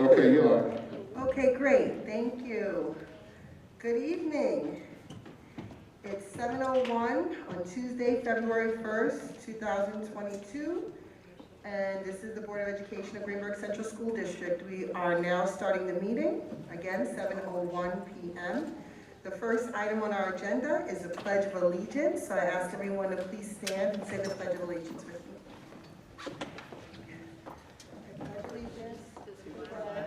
Okay, you are. Okay, great. Thank you. Good evening. It's 7:01 on Tuesday, February 1st, 2022. And this is the Board of Education of Greenberg Central School District. We are now starting the meeting, again, 7:01 p.m. The first item on our agenda is the Pledge of Allegiance. So I ask everyone to please stand and say the Pledge of Allegiance with me. I pledge allegiance to the flag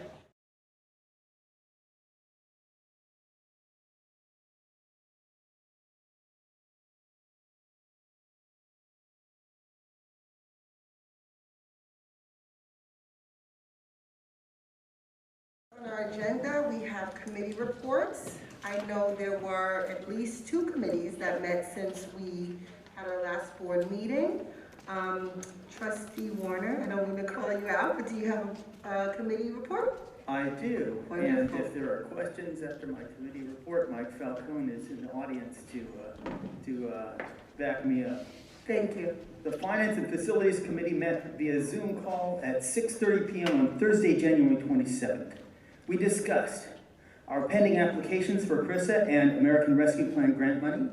On our agenda, we have committee reports. I know there were at least 2 committees that met since we had our last board meeting. Trustee Warner, I don't mean to call you out, but do you have a committee report? I do. Wonderful. And if there are questions after my committee report, Mike Falcone is in the audience to back me up. Thank you. The Finance and Facilities Committee met via Zoom call at 6:30 p.m. on Thursday, January 27th. We discussed our pending applications for CRISA and American Rescue Plan grant money,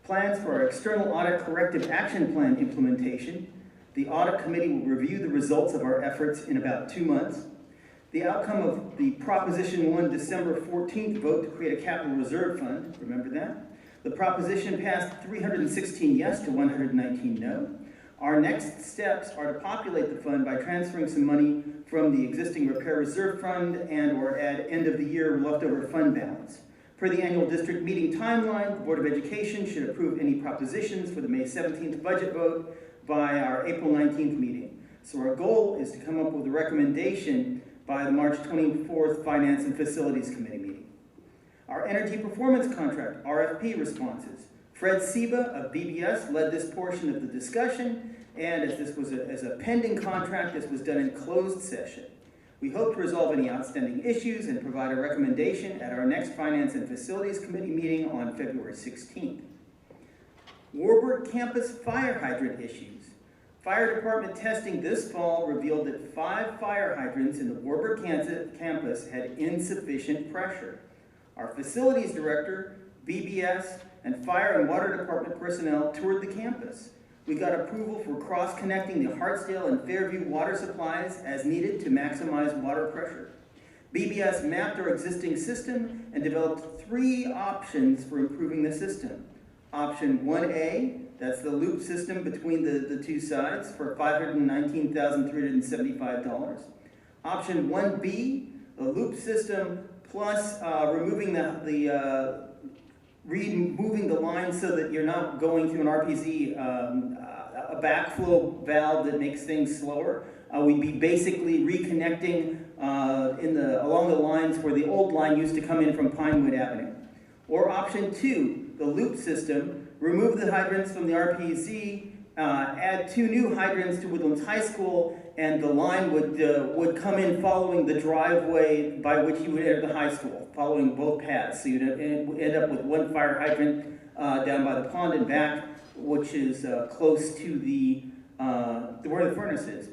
plans for our external audit corrective action plan implementation. The audit committee will review the results of our efforts in about 2 months. The outcome of the Proposition 1 December 14th vote to create a capital reserve fund, remember that? The proposition passed 316 yes to 119 no. Our next steps are to populate the fund by transferring some money from the existing repair reserve fund and or add end of the year leftover fund balance. Per the annual district meeting timeline, the Board of Education should approve any propositions for the May 17th budget vote by our April 19th meeting. So our goal is to come up with a recommendation by the March 24th Finance and Facilities Committee meeting. Our energy performance contract, RFP responses. Fred Seba of BBS led this portion of the discussion, and as this was as a pending contract, this was done in closed session. We hope to resolve any outstanding issues and provide a recommendation at our next Finance and Facilities Committee meeting on February 16th. Warburg campus fire hydrant issues. Fire department testing this fall revealed that 5 fire hydrants in the Warburg campus had insufficient pressure. Our facilities director, BBS, and fire and water department personnel toured the campus. We got approval for cross-connecting the Hartsdale and Fairview water supplies as needed to maximize water pressure. BBS mapped our existing system and developed 3 options for improving the system. Option 1A, that's the loop system between the 2 sides for $519,375. Option 1B, the loop system plus removing removing the line so that you're not going through an RPZ, a backflow valve that makes things slower. We'd be basically reconnecting along the lines where the old line used to come in from Pinewood Avenue. Or option 2, the loop system, remove the hydrants from the RPZ, add 2 new hydrants to Woodlands High School, and the line would come in following the driveway by which you would enter the high school, following both paths. So you'd end up with 1 fire hydrant down by the pond and back, which is close to where the furnace is.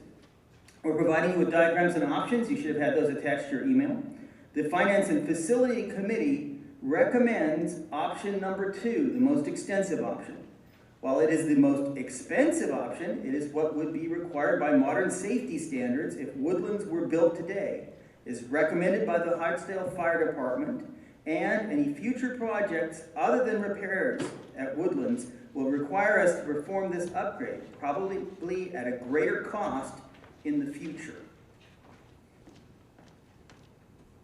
We're providing you with diagrams and options. You should have had those attached to your email. The Finance and Facility Committee recommends option number 2, the most extensive option. While it is the most expensive option, it is what would be required by modern safety standards if Woodlands were built today, is recommended by the Hartsdale Fire Department, and any future projects other than repairs at Woodlands will require us to perform this upgrade, probably at a greater cost in the future.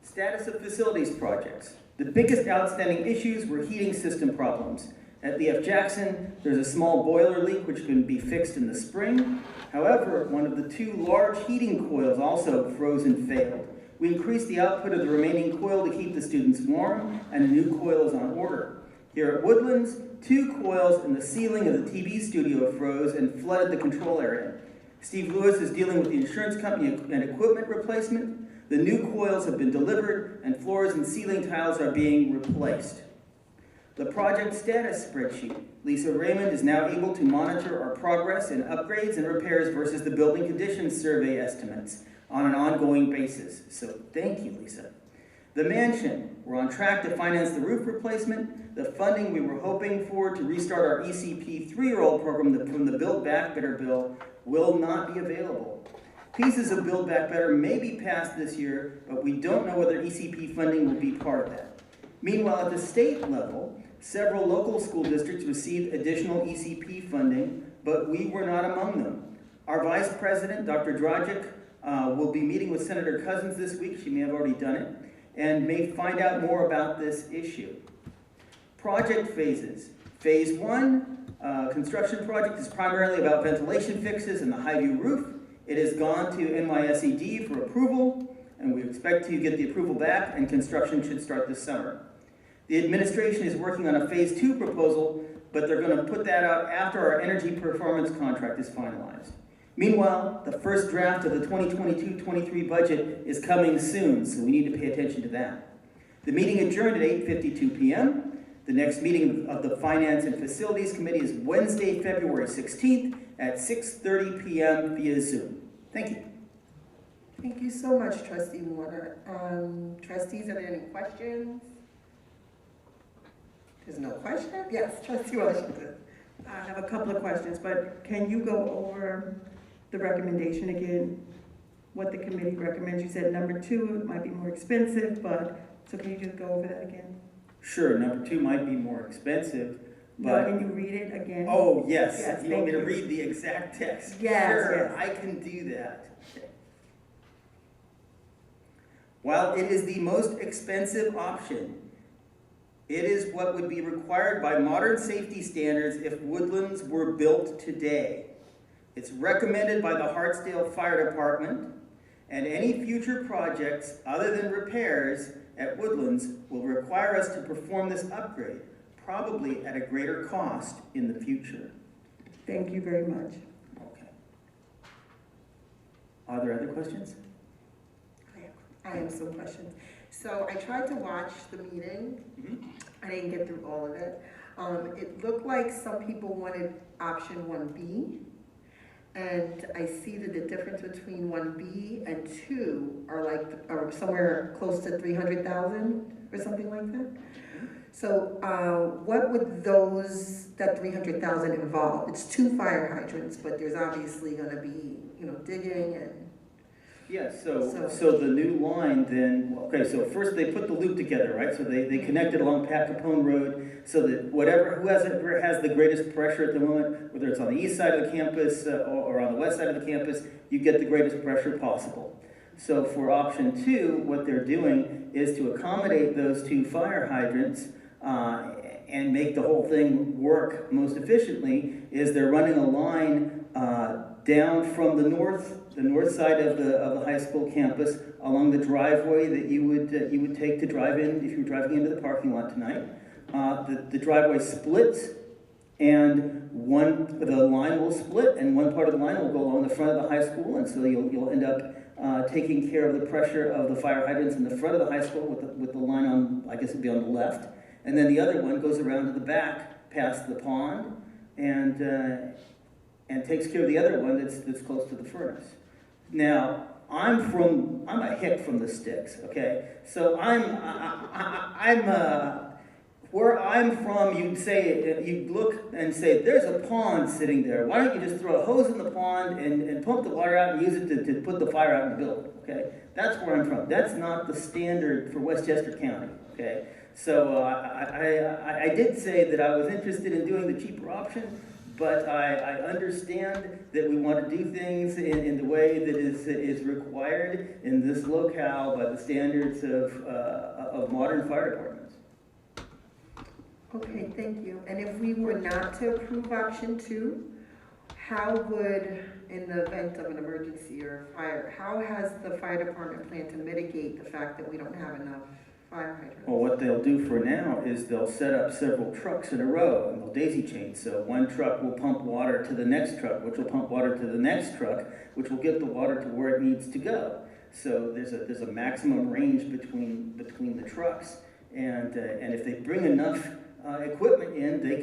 Status of facilities projects. The biggest outstanding issues were heating system problems. At the F. Jackson, there's a small boiler leak which can be fixed in the spring. However, one of the 2 large heating coils also froze and failed. We increased the output of the remaining coil to keep the students warm, and a new coil is on order. Here at Woodlands, 2 coils in the ceiling of the TV studio froze and flooded the control area. Steve Lewis is dealing with the insurance company and equipment replacement. The new coils have been delivered, and floors and ceiling tiles are being replaced. The project status spreadsheet. Lisa Raymond is now able to monitor our progress in upgrades and repairs versus the building conditions survey estimates. on an ongoing basis. So thank you, Lisa. The mansion, we're on track to finance the roof replacement. The funding we were hoping for to restart our ECP 3-year-old program from the Build Back Better bill will not be available. Pieces of Build Back Better may be passed this year, but we don't know whether ECP funding will be part of that. Meanwhile, at the state level, several local school districts received additional ECP funding, but we were not among them. Our Vice President, Dr. Dragic, will be meeting with Senator Cousins this week. She may have already done it, and may find out more about this issue. Project phases. Phase 1, construction project is primarily about ventilation fixes and the high-view roof. It has gone to NYSED for approval, and we expect to get the approval back, and construction should start this summer. The administration is working on a Phase 2 proposal, but they're going to put that out after our energy performance contract is finalized. Meanwhile, the first draft of the 2022-23 budget is coming soon, so we need to pay attention to that. The meeting adjourned at 8:52 p.m. The next meeting of the Finance and Facilities Committee is Wednesday, February 16th at 6:30 p.m. via Zoom. Thank you. Thank you so much, Trustee Warner. Trustees, are there any questions? There's no question? Yes, Trustee Washington. I have a couple of questions, but can you go over the recommendation again? What the committee recommends? You said number 2 might be more expensive, but so can you just go over that again? Sure, number 2 might be more expensive, but... No, can you read it again? Oh, yes. Yes, You want me to thank you. read the exact text? Yes, Sure, yes. I can do that. Okay. While it is the most expensive option, it is what would be required by modern safety standards if Woodlands were built today. It's recommended by the Hartsdale Fire Department, and any future projects other than repairs at Woodlands will require us to perform this upgrade, probably at a greater cost in the future. Thank you very much. Okay. Are there other questions? I have some questions. So I tried to watch the meeting. I didn't get through all of it. It looked like some people wanted option 1B. And I see that the difference between 1B and 2 are somewhere close to 300,000 or something like that. So what would that 300,000 involve? It's 2 fire hydrants, but there's obviously going to be, digging and. Yeah, so the new line then, okay, so first they put the loop together, right? So they connected along Pat Capone Road so that whoever has the greatest pressure at the moment, whether it's on the east side of the campus or on the west side of the campus, you get the greatest pressure possible. So for option 2, what they're doing is to accommodate those 2 fire hydrants and make the whole thing work most efficiently, is they're running a line down from the north side of the high school campus along the driveway that you would take to drive in if you were driving into the parking lot tonight. The driveway splits, and the line will split, and one part of the line will go along the front of the high school, and so you'll end up taking care of the pressure of the fire hydrants in the front of the high school with the line on, I guess it'd be on the left, and then the other one goes around to the back past the pond and takes care of the other one that's close to the furnace. Now, I'm a hick from the sticks, okay? So where I'm from, you'd look and say, there's a pond sitting there. Why don't you just throw a hose in the pond and pump the water out and use it to put the fire out in the building, okay? That's where I'm from. That's not the standard for Westchester County, okay? So I did say that I was interested in doing the cheaper option, but I understand that we want to do things in the way that is required in this locale by the standards of modern fire departments. Okay, thank you. And if we were not to approve option 2, how would, in the event of an emergency or fire, how has the fire department planned to mitigate the fact that we don't have enough fire hydrants? Well, what they'll do for now is they'll set up several trucks in a row and they'll daisy chain. So one truck will pump water to the next truck, which will pump water to the next truck, which will get the water to where it needs to go. So there's a maximum range between the trucks, and if they bring enough equipment in, they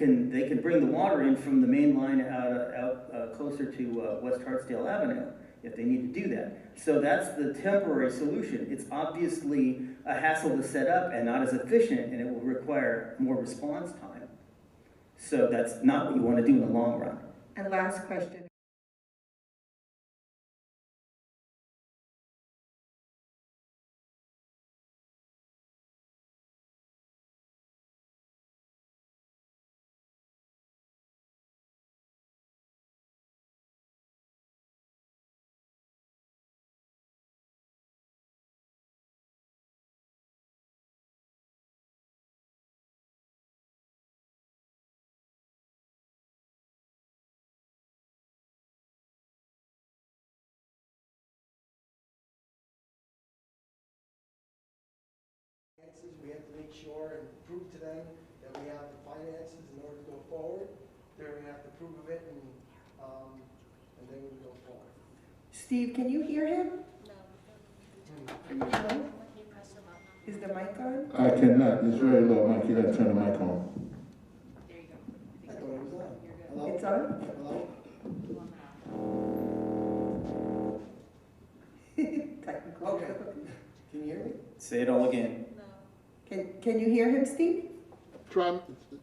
can bring the water in from the main line out closer to West Hartsdale Avenue, if they need to do that. So that's the temporary solution. It's obviously a hassle to set up and not as efficient, and it will require more response time. So that's not what you want to do in the long run. And last question. We have to make sure and prove to them that we have the finances in order to go forward. They're going to have to prove of it, and then we go forward. Steve, can you hear him? No. No? Is the mic on? I cannot. It's very low, Mike. You gotta turn the mic on. There you go. I thought it was on. You're good. Hello? It's on? Hello? Technical. Okay. Can you hear me? Say it all again. No. Can you hear him, Steve? Try.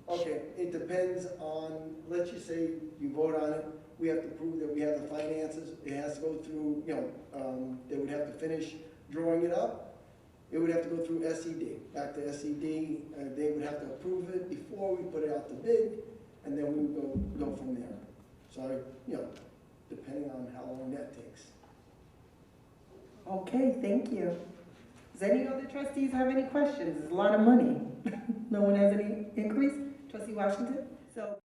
Okay, it depends on, let's just say you vote on it, we have to prove that we have the finances, it has to go through, they would have to finish drawing it up, it would have to go through SED, back to SED, they would have to approve it before we put it out to bid, and then we would go from there. So, depending on how long that takes. Okay, thank you. Does any other trustees have any questions? It's a lot of money. No one has any increase? Trustee Washington? So.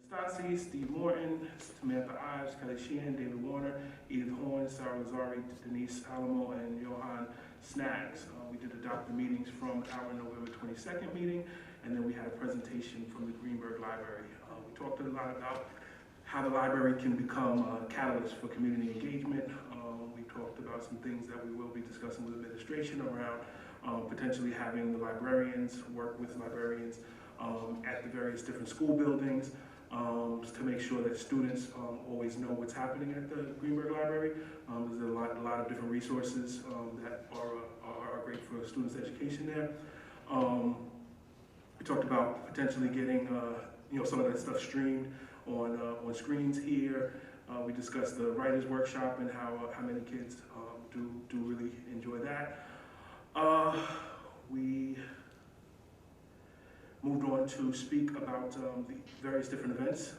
Stasi, Steve Morton, Samantha Ives, Kelly Sheehan, David Warner, Edith Horn, Sarah Lazari, Denise Alamo, and Johan Snaggs. We did adopt the meetings from our November 22nd meeting, and then we had a presentation from the Greenberg Library. We talked a lot about how the library can become a catalyst for community engagement. We talked about some things that we will be discussing with administration around potentially having the librarians work with librarians at the various different school buildings, to make sure that students always know what's happening at the Greenberg Library. There's a lot of different resources that are great for students' education there. We talked about potentially getting some of that stuff streamed on screens here. We discussed the writers' workshop and how many kids do really enjoy that. We moved on to speak about the various different events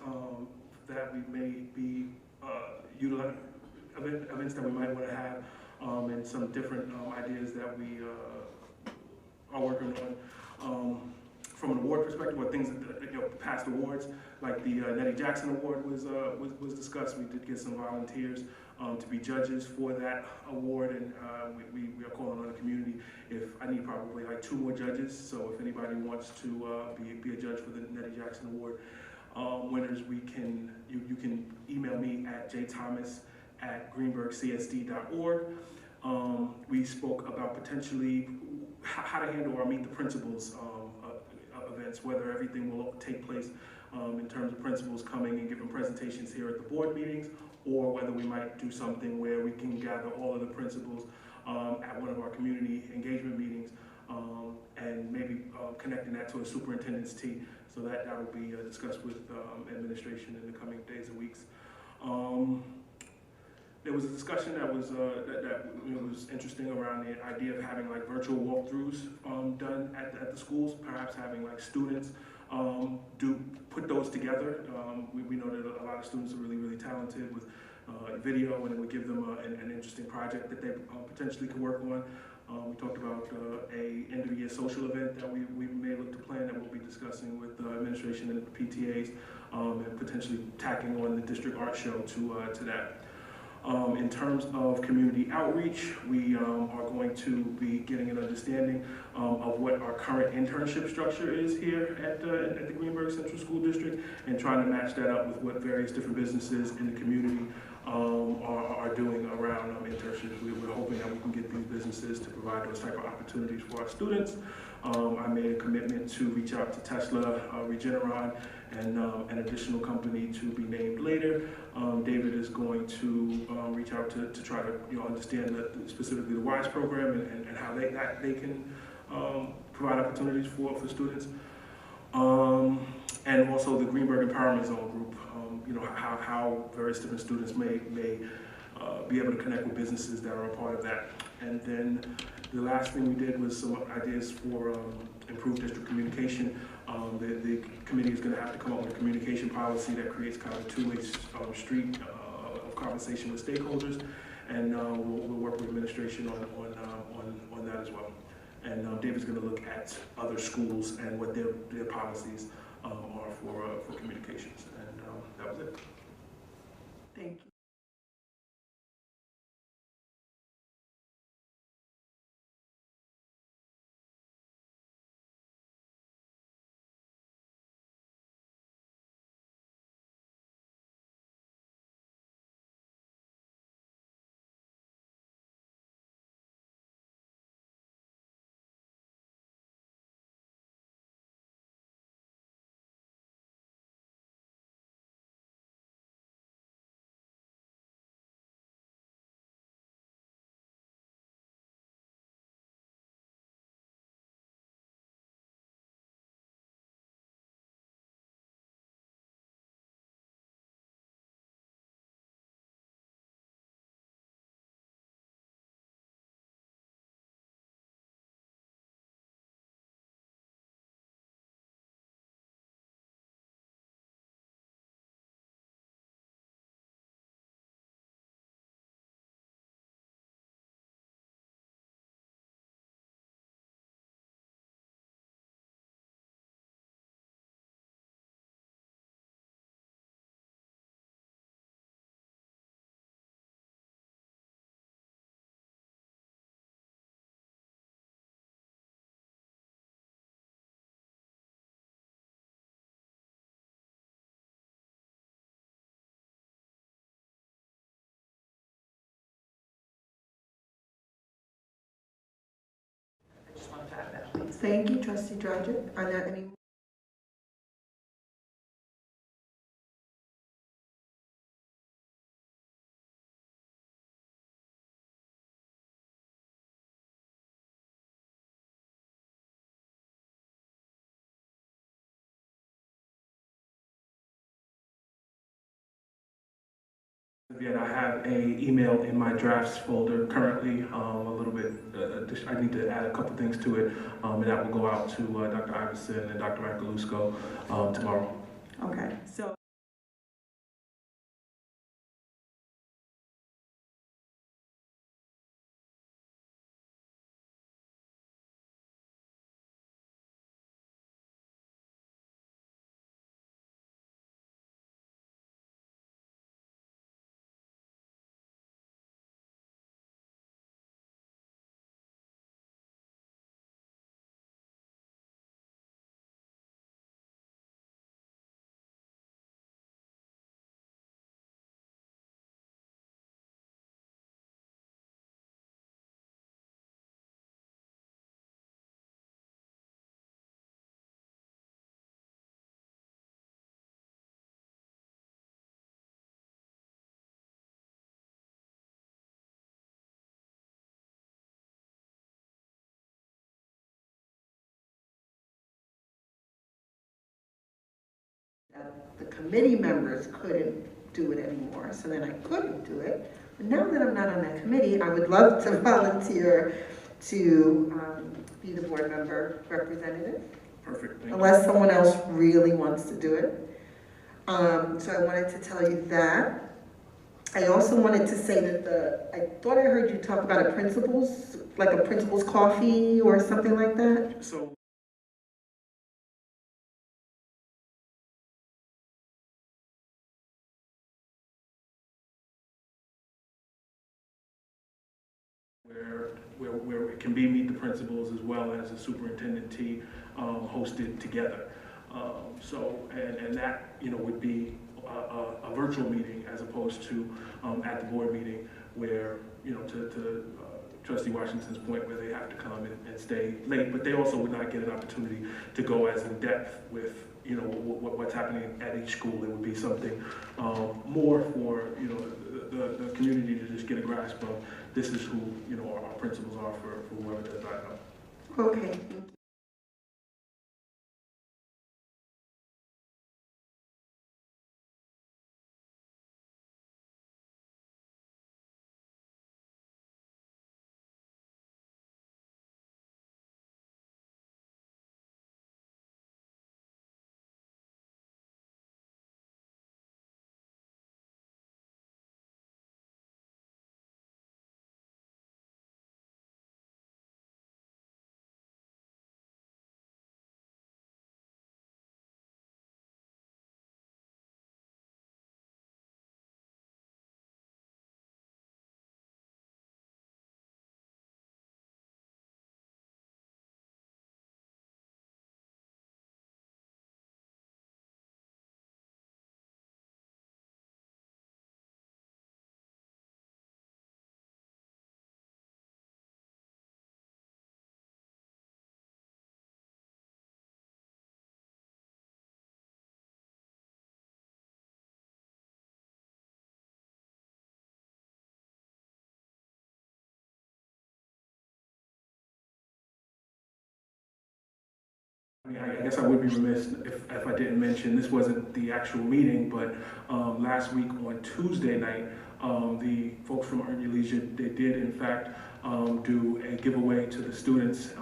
that we may be utilizing, events that we might want to have, and some different ideas that we are working on. From an award perspective, or things that past awards, like the Nettie Jackson Award was discussed. We did get some volunteers to be judges for that award, and we are calling on the community. If I need probably like 2 more judges, so if anybody wants to be a judge for the Nettie Jackson Award winners, you can email me at jthomas@greenbergcsd.org. We spoke about potentially how to handle our Meet the Principals events, whether everything will take place in terms of principals coming and giving presentations here at the board meetings, or whether we might do something where we can gather all of the principals at one of our community engagement meetings, and maybe connecting that to a superintendent's tea. So that will be discussed with administration in the coming days and weeks. There was a discussion that was was interesting around the idea of having like virtual walkthroughs done at the schools, perhaps having like students put those together. We know that a lot of students are really talented with video, and it would give them an interesting project that they potentially could work on. We talked about a end of year social event that we may look to plan, that we'll be discussing with administration and PTAs, and potentially tacking on the district art show to that. In terms of community outreach, we are going to be getting an understanding of what our current internship structure is here at the Greenberg Central School District, and trying to match that up with what various different businesses in the community are doing around internships. We're hoping that we can get these businesses to provide those type of opportunities for our students. I made a commitment to reach out to Tesla, Regeneron, and an additional company to be named later. David is going to reach out to try to understand specifically the WISE program and how they can provide opportunities for students. And also the Greenberg Empowerment Zone group, how various different students may be able to connect with businesses that are a part of that. And then the last thing we did was some ideas for improved district communication. The committee is going to have to come up with a communication policy that creates kind of a two-way street of conversation with stakeholders, and we'll work with administration on that as well. And David's going to look at other schools and what their policies are for communications. And that was it. Thank you. Thank you, Trustee Drodger. Are there any Yet I have an email in my drafts folder currently, a little bit, I need to add a couple things to it, and that will go out to Dr. Iverson and Dr. Macalusco tomorrow. Okay, so that the committee members couldn't do it anymore, so then I couldn't do it. But now that I'm not on that committee, I would love to volunteer to be the board member representative, Perfect, thank you. unless someone else really wants to do it. So I wanted to tell you that. I also wanted to say that I thought I heard you talk about a principal's, like a principal's coffee or something like that. So where it can be meet the principals as well as the superintendent T hosted together. And that, you know, would be a virtual meeting as opposed to at the board meeting where, you know, to Trustee Washington's point, where they have to come and stay late, but they also would not get an opportunity to go as in depth with, you know, what's happening at each school. It would be something more for, you know, the community to just get a grasp of this is who, you know, our principals are for whoever does not know. Okay, thank you. I mean, I guess I would be remiss if I didn't mention, this wasn't the actual meeting, but last week on Tuesday night, the folks from Earn Your Leisure, they did in fact do a giveaway to the students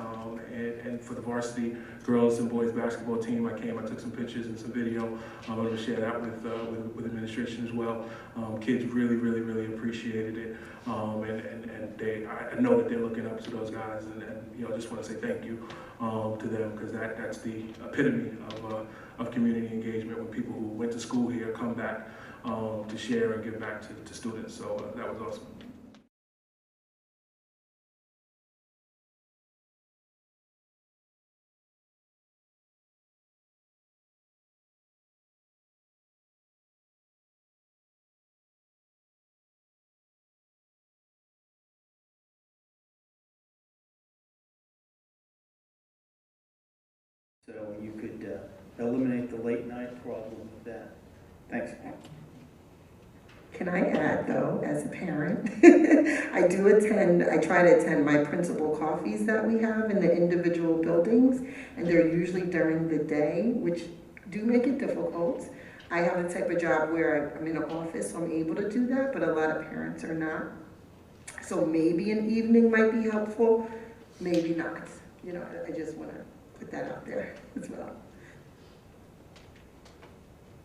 and for the varsity girls and boys basketball team. I took some pictures and some video. I'm going to share that with administration as well. Kids really appreciated it. And I know that they're looking up to those guys, and you know, I just want to say thank you to them, because that's the epitome of community engagement, when people who went to school here come back to share and give back to students. So that was awesome. So you could eliminate the late night problem with that. Thanks. Can I add, though, as a parent, I try to attend my principal coffees that we have in the individual buildings, and they're usually during the day, which do make it difficult. I have the type of job where I'm in an office, so I'm able to do that, but a lot of parents are not. So maybe an evening might be helpful, maybe not. You know, I just want to put that out there as well.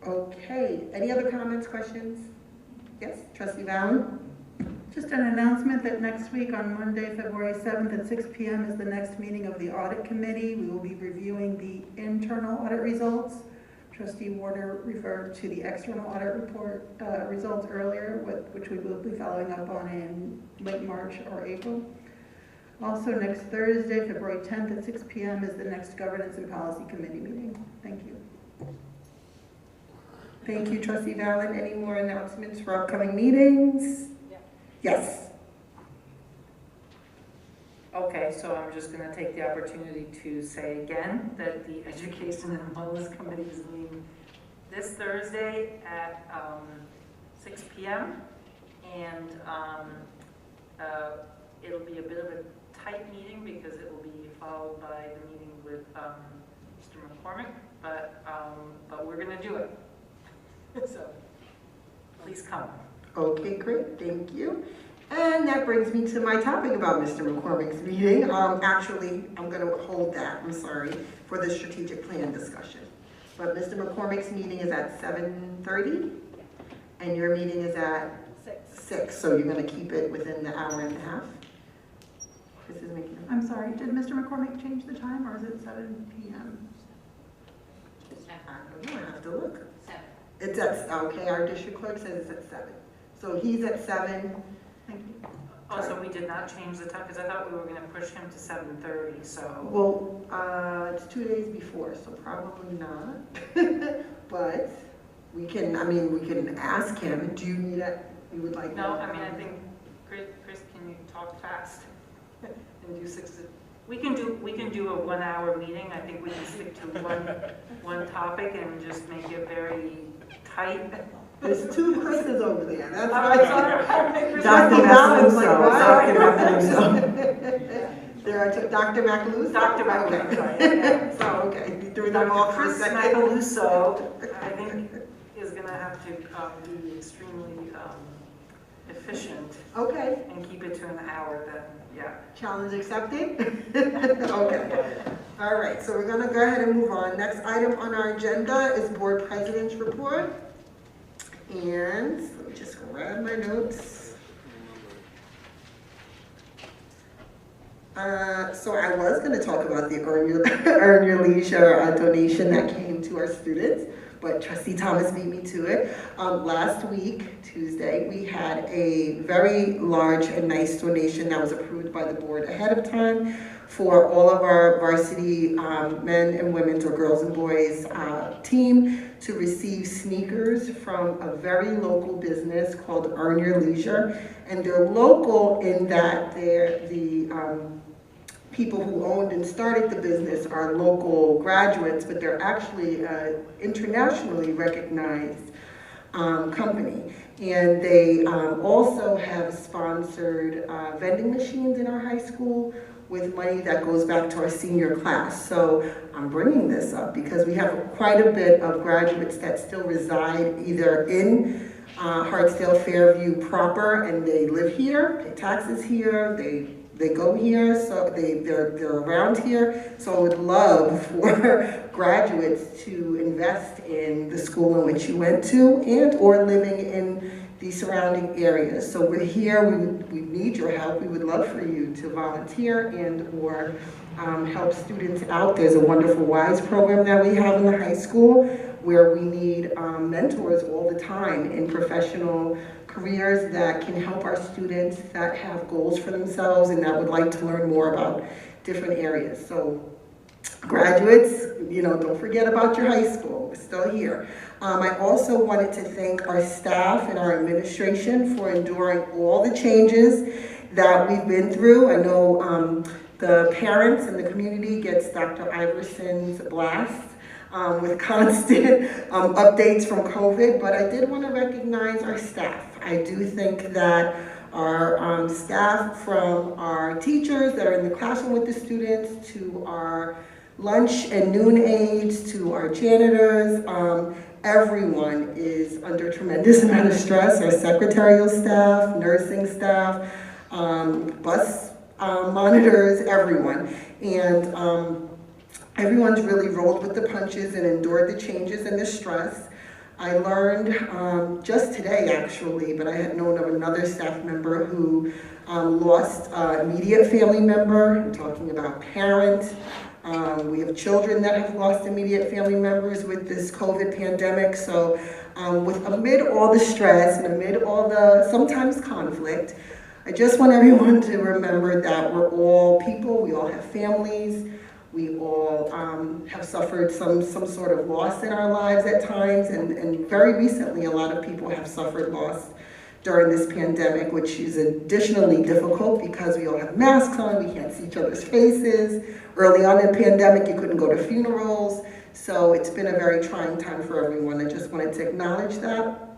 Okay, any other comments, questions? Yes, Trustee Valen? Just an announcement that next week on Monday, February 7th at 6 p.m. is the next meeting of the Audit Committee. We will be reviewing the internal audit results. Trustee Warder referred to the external audit report results earlier, which we will be following up on in late March or April. Also, next Thursday, February 10th at 6 p.m. is the next Governance and Policy Committee meeting. Thank you. Thank you, Trustee Valen. Any more announcements for upcoming meetings? Yeah. Yes. Okay, so I'm just going to take the opportunity to say again that the Education and Wellness Committee is meeting this Thursday at 6 p.m. And it'll be a bit of a tight meeting because it will be followed by the meeting with Mr. McCormick. but we're gonna do it. So, please come. Okay, great, thank you. And that brings me to my topic about Mr. McCormick's meeting. Actually, I'm gonna hold that, I'm sorry, for the strategic plan discussion. But Mr. McCormick's meeting is at 7:30, and your meeting is at 6, so you're gonna keep it within the hour and a half? This is making. I'm sorry, did Mr. McCormick change the time, or is it 7 p.m.? I don't know, I have to look. It's at, okay, our district clerk says it's at 7. So he's at 7. Thank you. Also, we did not change the time, because I thought we were gonna push him to 7:30, so. Well, it's 2 days before, so probably not. But we can, we can ask him, do you need it, you would like? No, I think, Chris, can you talk fast? And do 6 to, we can do a 1 hour meeting. I think we can stick to one topic and just make it very tight. There's 2 Chris's over there, that's I'm right. sorry. Dr. Macaluso. Sorry. There are Dr. Macaluso? Dr. Macaluso, yeah. So, okay, you threw them off for a Chris second. Macaluso, I think, is gonna have to be extremely efficient Okay, and keep it to an hour then, yeah. challenge accepted? Okay. All right, so we're gonna go ahead and move on. Next item on our agenda is Board President's Report. And let me just grab my notes. So I was going to talk about the Earn Your Leisure donation that came to our students, but Trustee Thomas beat me to it. Last week, Tuesday, we had a very large and nice donation that was approved by the board ahead of time for all of our varsity men and women's, or girls and boys team, to receive sneakers from a very local business called Earn Your Leisure. And they're local in that they're the people who owned and started the business are local graduates, but they're actually an internationally recognized company. And they also have sponsored vending machines in our high school with money that goes back to our senior class. So I'm bringing this up because we have quite a bit of graduates that still reside either in Hartsdale, Fairview proper, and they live here, pay taxes here, they go here, so they're around here. So I would love for graduates to invest in the school in which you went to and or living in the surrounding areas. So we're here, we need your help. We would love for you to volunteer and or help students out. There's a wonderful WISE program that we have in the high school where we need mentors all the time in professional careers that can help our students that have goals for themselves and that would like to learn more about different areas. So graduates, don't forget about your high school. We're still here. I also wanted to thank our staff and our administration for enduring all the changes that we've been through. I know the parents and the community gets Dr. Iverson's blast with constant updates from COVID, but I did want to recognize our staff. I do think that our staff, from our teachers that are in the classroom with the students to our lunch and noon aides to our janitors, everyone is under tremendous amount of stress. Our secretarial staff, nursing staff, bus monitors, everyone. And everyone's really rolled with the punches and endured the changes and the stress. I learned just today, actually, but I had known of another staff member who lost an immediate family member. I'm talking about parents. We have children that have lost immediate family members with this COVID pandemic. So amid all the stress and amid all the sometimes conflict, I just want everyone to remember that we're all people, we all have families, we all have suffered some sort of loss in our lives at times, and very recently a lot of people have suffered loss during this pandemic, which is additionally difficult because we all have masks on, we can't see each other's faces. Early on in the pandemic, you couldn't go to funerals, so it's been a very trying time for everyone. I just wanted to acknowledge that.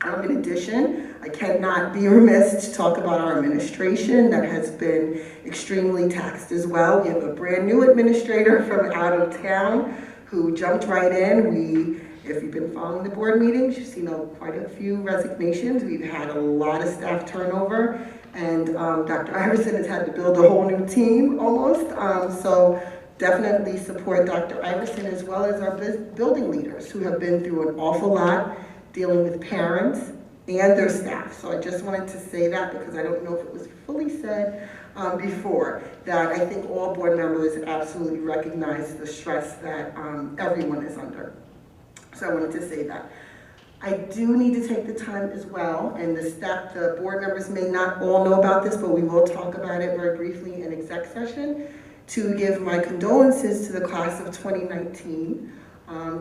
In addition, I cannot be remiss to talk about our administration that has been extremely taxed as well. We have a brand new administrator from out of town who jumped right in. If you've been following the board meetings, you've seen quite a few resignations. We've had a lot of staff turnover, and Dr. Iverson has had to build a whole new team almost. So definitely support Dr. Iverson as well as our building leaders who have been through an awful lot dealing with parents and their staff. So I just wanted to say that because I don't know if it was fully said before, that I think all board members absolutely recognize the stress that everyone is under. So I wanted to say that. I do need to take the time as well, and the board members may not all know about this, but we will talk about it very briefly in exec session, to give my condolences to the class of 2019.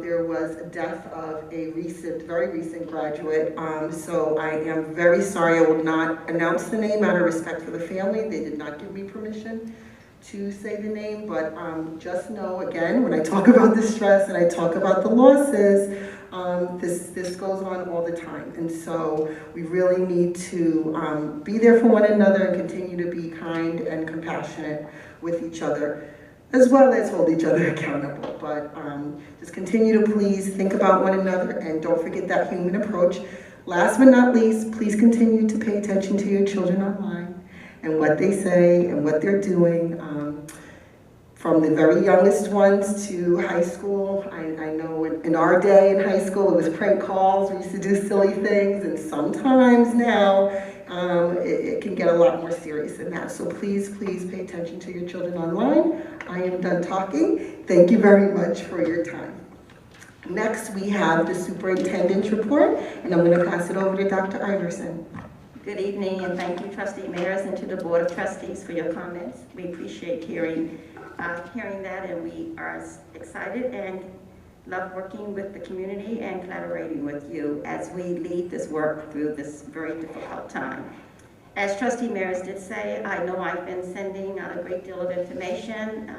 There was a death of a very recent graduate, so I am very sorry. I will not announce the name out of respect for the family. They did not give me permission to say the name, but just know, again, when I talk about the stress and I talk about the losses, this goes on all the time. And so we really need to be there for one another and continue to be kind and compassionate with each other, as well as hold each other accountable. But just continue to please think about one another and don't forget that human approach. Last but not least, please continue to pay attention to your children online and what they say and what they're doing. From the very youngest ones to high school. I know in our day in high school, it was prank calls. We used to do silly things, and sometimes now it can get a lot more serious than that. So please pay attention to your children online. I am done talking. Thank you very much for your time. Next, we have the superintendent's report, and I'm going to pass it over to Dr. Iverson. Good evening, and thank you, Trustee Mayors, and to the Board of Trustees for your comments. We appreciate hearing that, and we are excited and love working with the community and collaborating with you as we lead this work through this very difficult time. As Trustee Mayors did say, I know I've been sending out a great deal of information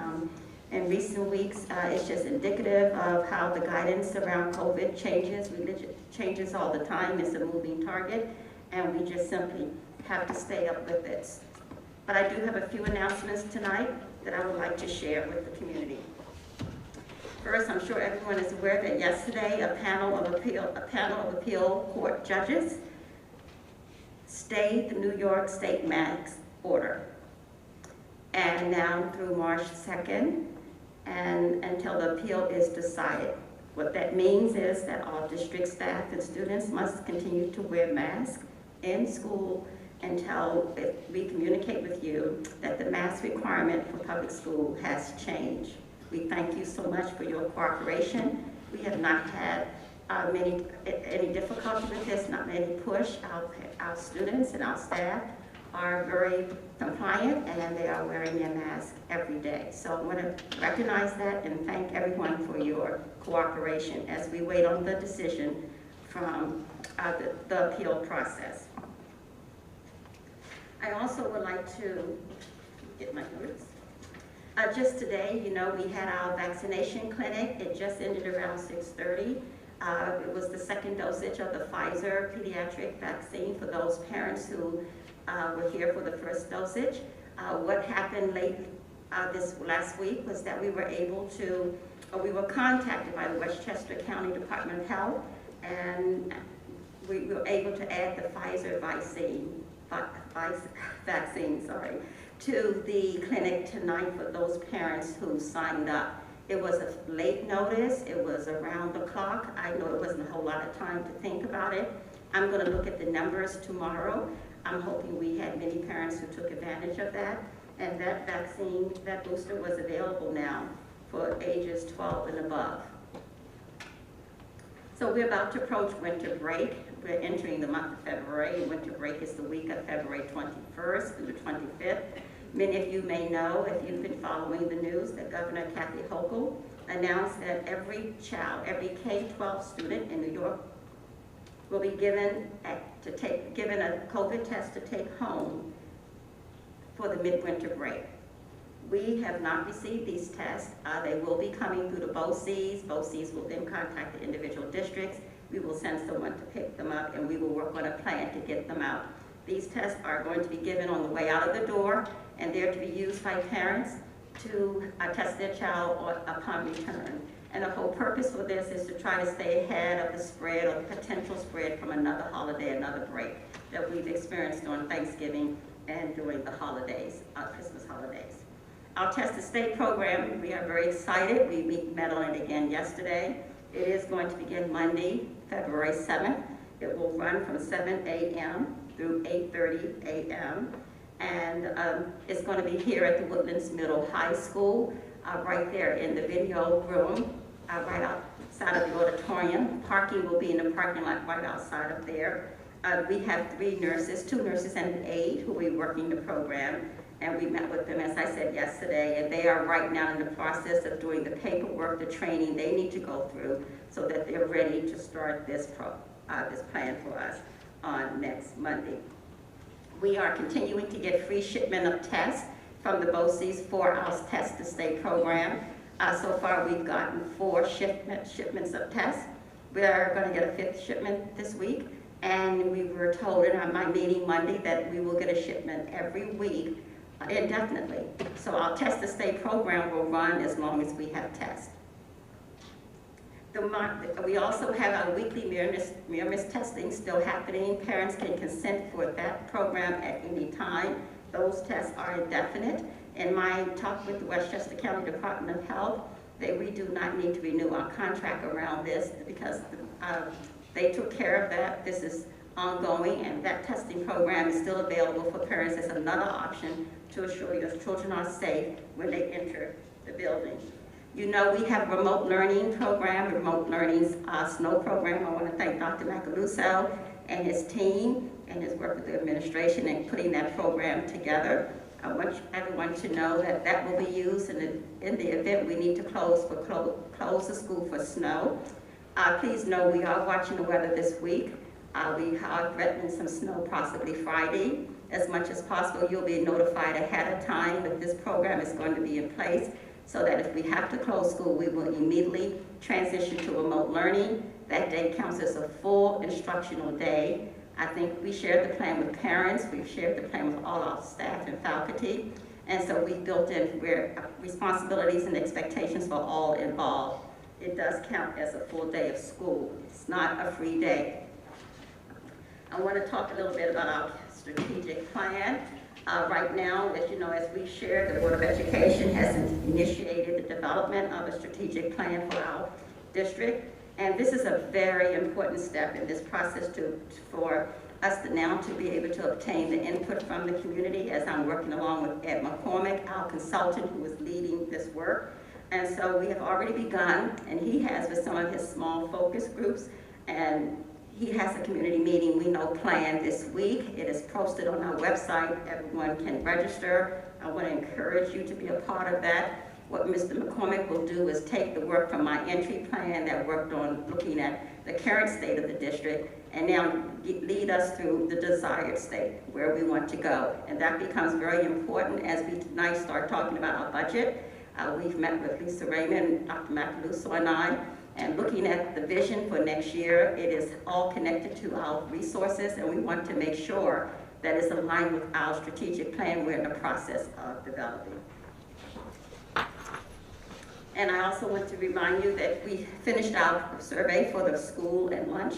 in recent weeks. It's just indicative of how the guidance around COVID changes. Religion changes all the time. It's a moving target, and we just simply have to stay up with it. But I do have a few announcements tonight that I would like to share with the community. First, I'm sure everyone is aware that yesterday a panel of appeal court judges stayed the New York State mask order, and now through March 2nd, and until the appeal is decided. What that means is that all district staff and students must continue to wear masks in school until we communicate with you that the mask requirement for public school has changed. We thank you so much for your cooperation. We have not had any difficulty with this, not many push. Our students and our staff are very compliant, and they are wearing their mask every day. So I want to recognize that and thank everyone for your cooperation as we wait on the decision from the appeal process. I also would like to get my notes. Just today, you know, we had our vaccination clinic. It just ended around 6:30. It was the second dosage of the Pfizer pediatric vaccine for those parents who were here for the first dosage. What happened late this last week was that we were contacted by the Westchester County Department of Health, and we were able to add the Pfizer vaccine to the clinic tonight for those parents who signed up. It was a late notice. It was around the clock. I know it wasn't a whole lot of time to think about it. I'm going to look at the numbers tomorrow. I'm hoping we had many parents who took advantage of that. And that vaccine, that booster was available now for ages 12 and above. So we're about to approach winter break. We're entering the month of February. Winter break is the week of February 21st through the 25th. Many of you may know, if you've been following the news, that Governor Kathy Hochul announced that every child, every K-12 student in New York will be given a COVID test to take home for the midwinter break. We have not received these tests. They will be coming through the BOCES. BOCES will then contact the individual districts. We will send someone to pick them up, and we will work on a plan to get them out. These tests are going to be given on the way out of the door, and they're to be used by parents to test their child upon return. And the whole purpose for this is to try to stay ahead of the spread or the potential spread from another holiday, another break that we've experienced during Thanksgiving and during the holidays, Christmas holidays. Our Test to Stay program, we are very excited. We met on it again yesterday. It is going to begin Monday, February 7th. It will run from 7 a.m. through 8:30 a.m. And it's going to be here at the Woodlands Middle High School, right there in the video room, right outside of the auditorium. Parking will be in the parking lot right outside of there. We have 3 nurses, 2 nurses and an aide who will be working the program. And we met with them, as I said yesterday, and they are right now in the process of doing the paperwork, the training they need to go through so that they're ready to start this plan for us on next Monday. We are continuing to get free shipment of tests from the BOCES for our Test to Stay program. So far, we've gotten 4 shipments of tests. We are going to get a 5th shipment this week, and we were told in my meeting Monday that we will get a shipment every week indefinitely. So our Test to Stay program will run as long as we have tests. We also have our weekly mirror testing still happening. Parents can consent for that program at any time. Those tests are indefinite. In my talk with the Westchester County Department of Health, we do not need to renew our contract around this because they took care of that. This is ongoing, and that testing program is still available for parents as another option to assure your children are safe when they enter the building. You know, we have a remote learning program, remote learning's SNOW program. I want to thank Dr. Baccalaureate and his team and his work with the administration in putting that program together. I want everyone to know that that will be used in the event we need to close the school for snow. Please know we are watching the weather this week. We are threatening some snow possibly Friday. As much as possible, you'll be notified ahead of time that this program is going to be in place so that if we have to close school, we will immediately transition to remote learning. That day counts as a full instructional day. I think we shared the plan with parents. We've shared the plan with all our staff and faculty. And so we built in responsibilities and expectations for all involved. It does count as a full day of school. It's not a free day. I want to talk a little bit about our strategic plan. Right now, as you know, as we shared, the Board of Education has initiated the development of a strategic plan for our district. And this is a very important step in this process for us to be able to obtain the input from the community, as I'm working along with Ed McCormick, our consultant who is leading this work. And so we have already begun, and he has with some of his small focus groups, and he has a community meeting we know planned this week. It is posted on our website. Everyone can register. I want to encourage you to be a part of that. What Mr. McCormick will do is take the work from my entry plan that worked on looking at the current state of the district and now lead us through the desired state, where we want to go. And that becomes very important as we tonight start talking about our budget. We've met with Lisa Raymond, Dr. Macaluso and I, and looking at the vision for next year. It is all connected to our resources, and we want to make sure that it's aligned with our strategic plan we're in the process of developing. And I also want to remind you that we finished our survey for the school and lunch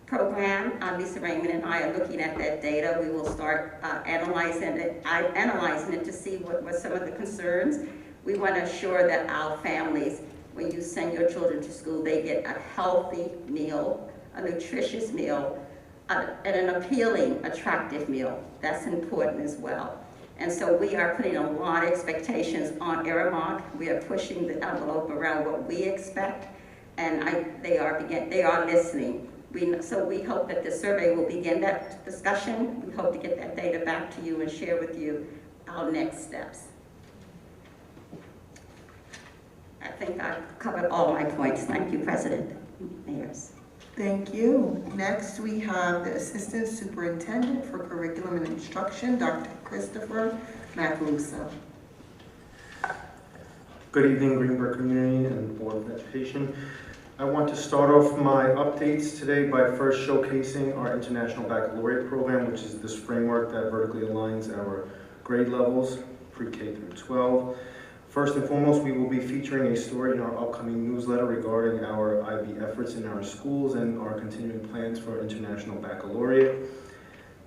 program. Lisa Raymond and I are looking at that data. We will start analyzing it to see what were some of the concerns. We want to assure that our families, when you send your children to school, they get a healthy meal, a nutritious meal, and an appealing, attractive meal. That's important as well. And so we are putting a lot of expectations on Aramark. We are pushing the envelope around what we expect, and they are listening. So we hope that the survey will begin that discussion. We hope to get that data back to you and share with you our next steps. I think I've covered all my points. Thank you, President, Mayors. Thank you. Next, we have the Assistant Superintendent for Curriculum and Instruction, Dr. Christopher Macaluso. Good evening, Greenberg community and Board of Education. I want to start off my updates today by first showcasing our International Baccalaureate program, which is this framework that vertically aligns our grade levels, pre-K through 12. First and foremost, we will be featuring a story in our upcoming newsletter regarding our IB efforts in our schools and our continuing plans for International Baccalaureate.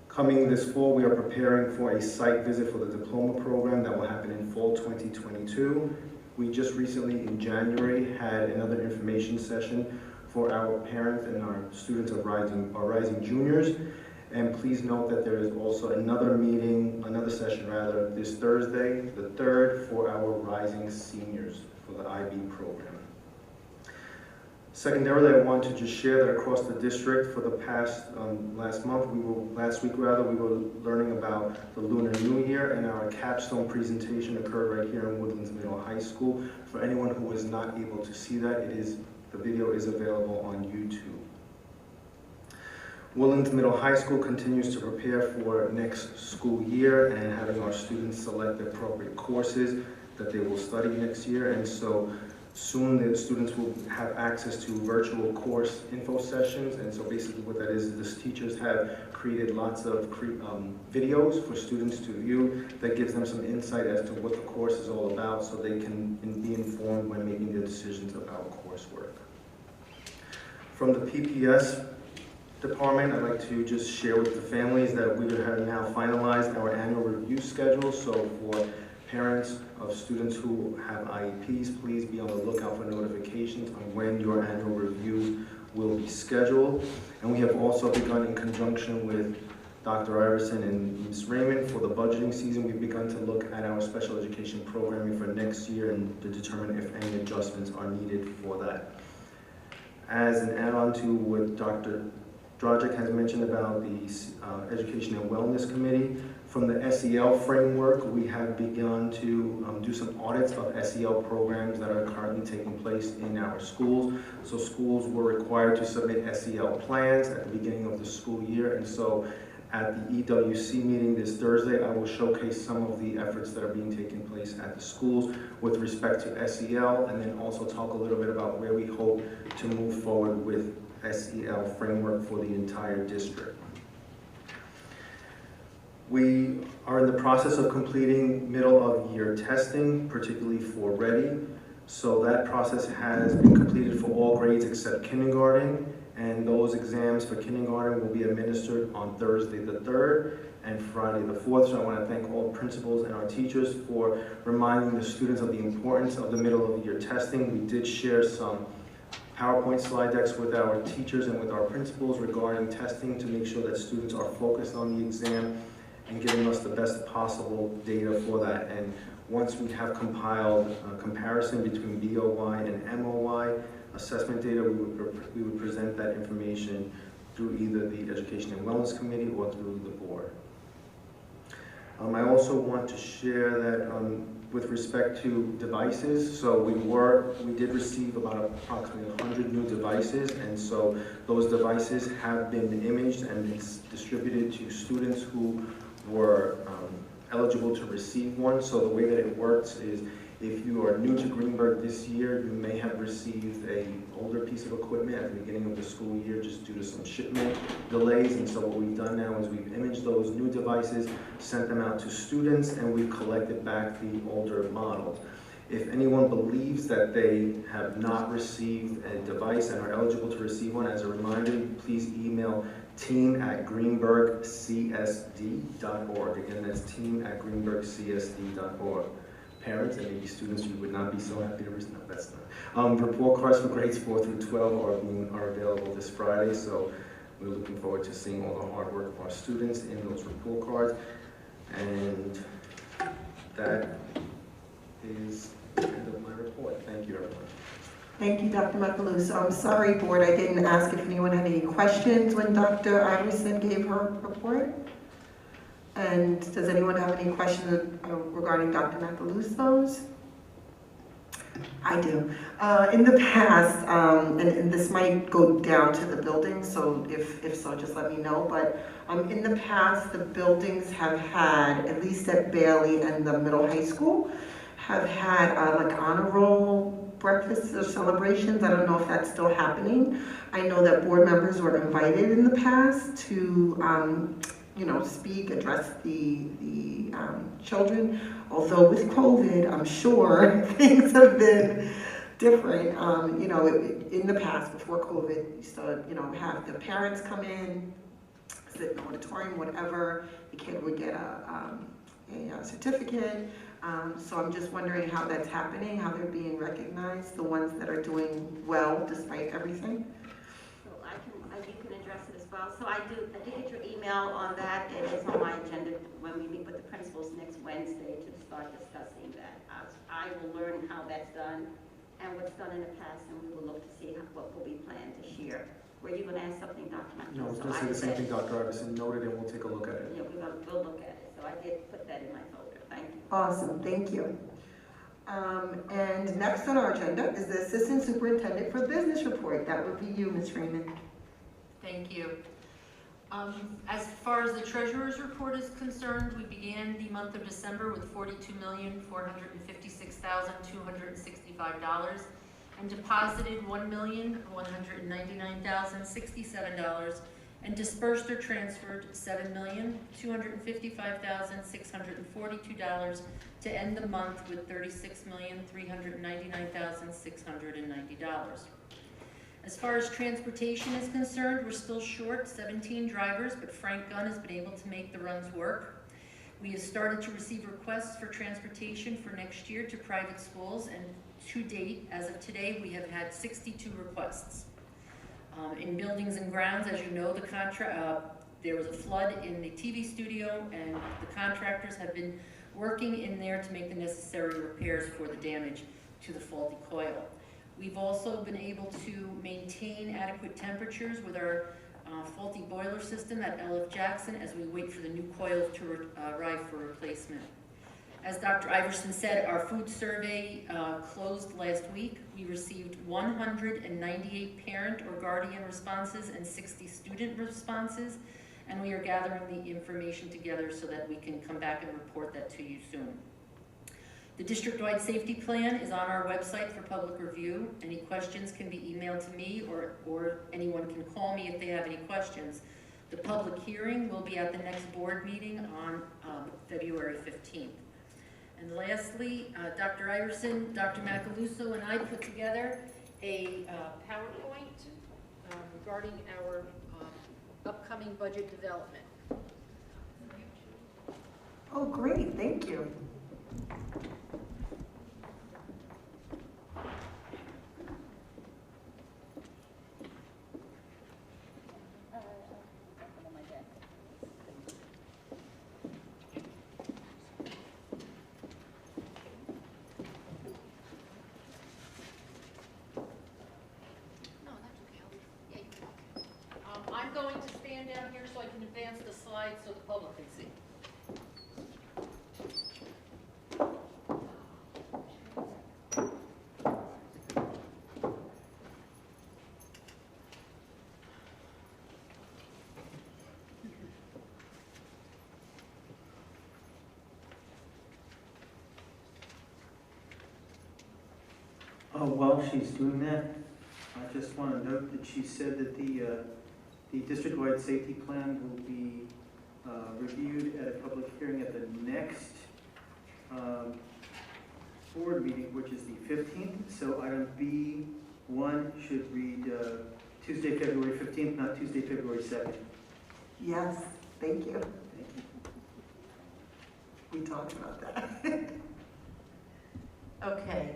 Coming this fall, we are preparing for a site visit for the diploma program that will happen in fall 2022. We just recently, in January, had another information session for our parents and our students of rising juniors. And please note that there is also another session this Thursday, the 3rd, for our rising seniors for the IB program. Secondarily, I want to just share that across the district for the past, last week we were learning about the Lunar New Year, and our capstone presentation occurred right here in Woodlands Middle High School. For anyone who was not able to see that, the video is available on YouTube. Woodlands Middle High School continues to prepare for next school year and having our students select the appropriate courses that they will study next year. And so soon the students will have access to virtual course info sessions. And so basically what that is the teachers have created lots of videos for students to view that gives them some insight as to what the course is all about, so they can be informed when making their decisions about coursework. From the PPS department, I'd like to just share with the families that we have now finalized our annual review schedule. So for parents of students who have IEPs, please be on the lookout for notifications on when your annual review will be scheduled. And we have also begun, in conjunction with Dr. Iverson and Ms. Raymond, for the budgeting season. We've begun to look at our special education programming for next year and to determine if any adjustments are needed for that. As an add-on to what Dr. Drogic has mentioned about the Education and Wellness Committee, from the SEL framework, we have begun to do some audits of SEL programs that are currently taking place in our schools. So schools were required to submit SEL plans at the beginning of the school year, and so at the EWC meeting this Thursday, I will showcase some of the efforts that are being taken place at the schools with respect to SEL, and then also talk a little bit about where we hope to move forward with SEL framework for the entire district. We are in the process of completing middle of year testing, particularly for Ready. So that process has been completed for all grades except kindergarten, and those exams for kindergarten will be administered on Thursday the 3rd and Friday the 4th. So I want to thank all principals and our teachers for reminding the students of the importance of the middle of year testing. We did share some PowerPoint slide decks with our teachers and with our principals regarding testing to make sure that students are focused on the exam and giving us the best possible data for that. And once we have compiled a comparison between BOY and MOY assessment data, we would present that information through either the Education and Wellness Committee or through the board. I also want to share that with respect to devices, so we did receive about approximately 100 new devices, and so those devices have been imaged and distributed to students who were eligible to receive one. So the way that it works is, if you are new to Greenberg this year, you may have received an older piece of equipment at the beginning of the school year just due to some shipment delays. And so what we've done now is we've imaged those new devices, sent them out to students, and we've collected back the older models. If anyone believes that they have not received a device and are eligible to receive one, as a reminder, please email team@greenbergcsd.org. Again, that's team@greenbergcsd.org. Parents and maybe students, you would not be so happy to receive. No, that's not. Report cards for grades 4 through 12 are available this Friday, so we're looking forward to seeing all the hard work of our students in those report cards. And that is the end of my report. Thank you, everyone. Thank you, Dr. Macaluso. I'm sorry, board, I didn't ask if anyone had any questions when Dr. Iverson gave her report. And does anyone have any questions regarding Dr. Macaluso's? I do. In the past, and this might go down to the buildings, so if so, just let me know, but in the past, the buildings have had, at least at Bailey and the middle high school, have had like honor roll breakfasts or celebrations. I don't know if that's still happening. I know that board members were invited in the past to speak, address the children. Although with COVID, I'm sure things have been different. In the past, before COVID, you used to, have the parents come in, sit in the auditorium, whatever. The kid would get a certificate. So I'm just wondering how that's happening, how they're being recognized, the ones that are doing well despite everything. So you can address it as well. So I did get your email on that. It is on my agenda when we meet with the principals next Wednesday to start discussing that. I will learn how that's done and what's done in the past, and we will look to see what will be planned this year. Were you going to ask something, Dr. McIntyre? No, I was going to say the same thing Dr. Iverson noted, and we'll take a look at it. Yeah, we'll look at it. So I did put that in my folder. Thank you. Awesome, thank you. And next on our agenda is the Assistant Superintendent for Business Report. That would be you, Ms. Freeman. Thank you. As far as the treasurer's report is concerned, we began the month of December with $42,456,265 and deposited $1,199,067 and dispersed or transferred $7,255,642 to end the month with $36,399,690. As far as transportation is concerned, we're still short 17 drivers, but Frank Gunn has been able to make the runs work. We have started to receive requests for transportation for next year to private schools, and to date, as of today, we have had 62 requests. In buildings and grounds, as you know, there was a flood in the TV studio, and the contractors have been working in there to make the necessary repairs for the damage to the faulty coil. We've also been able to maintain adequate temperatures with our faulty boiler system at LF Jackson as we wait for the new coils to arrive for replacement. As Dr. Iverson said, our food survey closed last week. We received 198 parent or guardian responses and 60 student responses, and we are gathering the information together so that we can come back and report that to you soon. The district-wide safety plan is on our website for public review. Any questions can be emailed to me, or anyone can call me if they have any questions. The public hearing will be at the next board meeting on February 15th. And lastly, Dr. Iverson, Dr. Macaluso, and I put together a PowerPoint regarding our upcoming budget development. Oh, great, thank you. I'm going to stand down here so I can advance the slides so the public can see. While she's doing that, I just want to note that she said that the district-wide safety plan will be reviewed at a public hearing at the next board meeting, which is the 15th. So item B1 should read Tuesday, February 15th, not Tuesday, February 2nd. Yes, thank you. Thank you. We talked about that. Okay.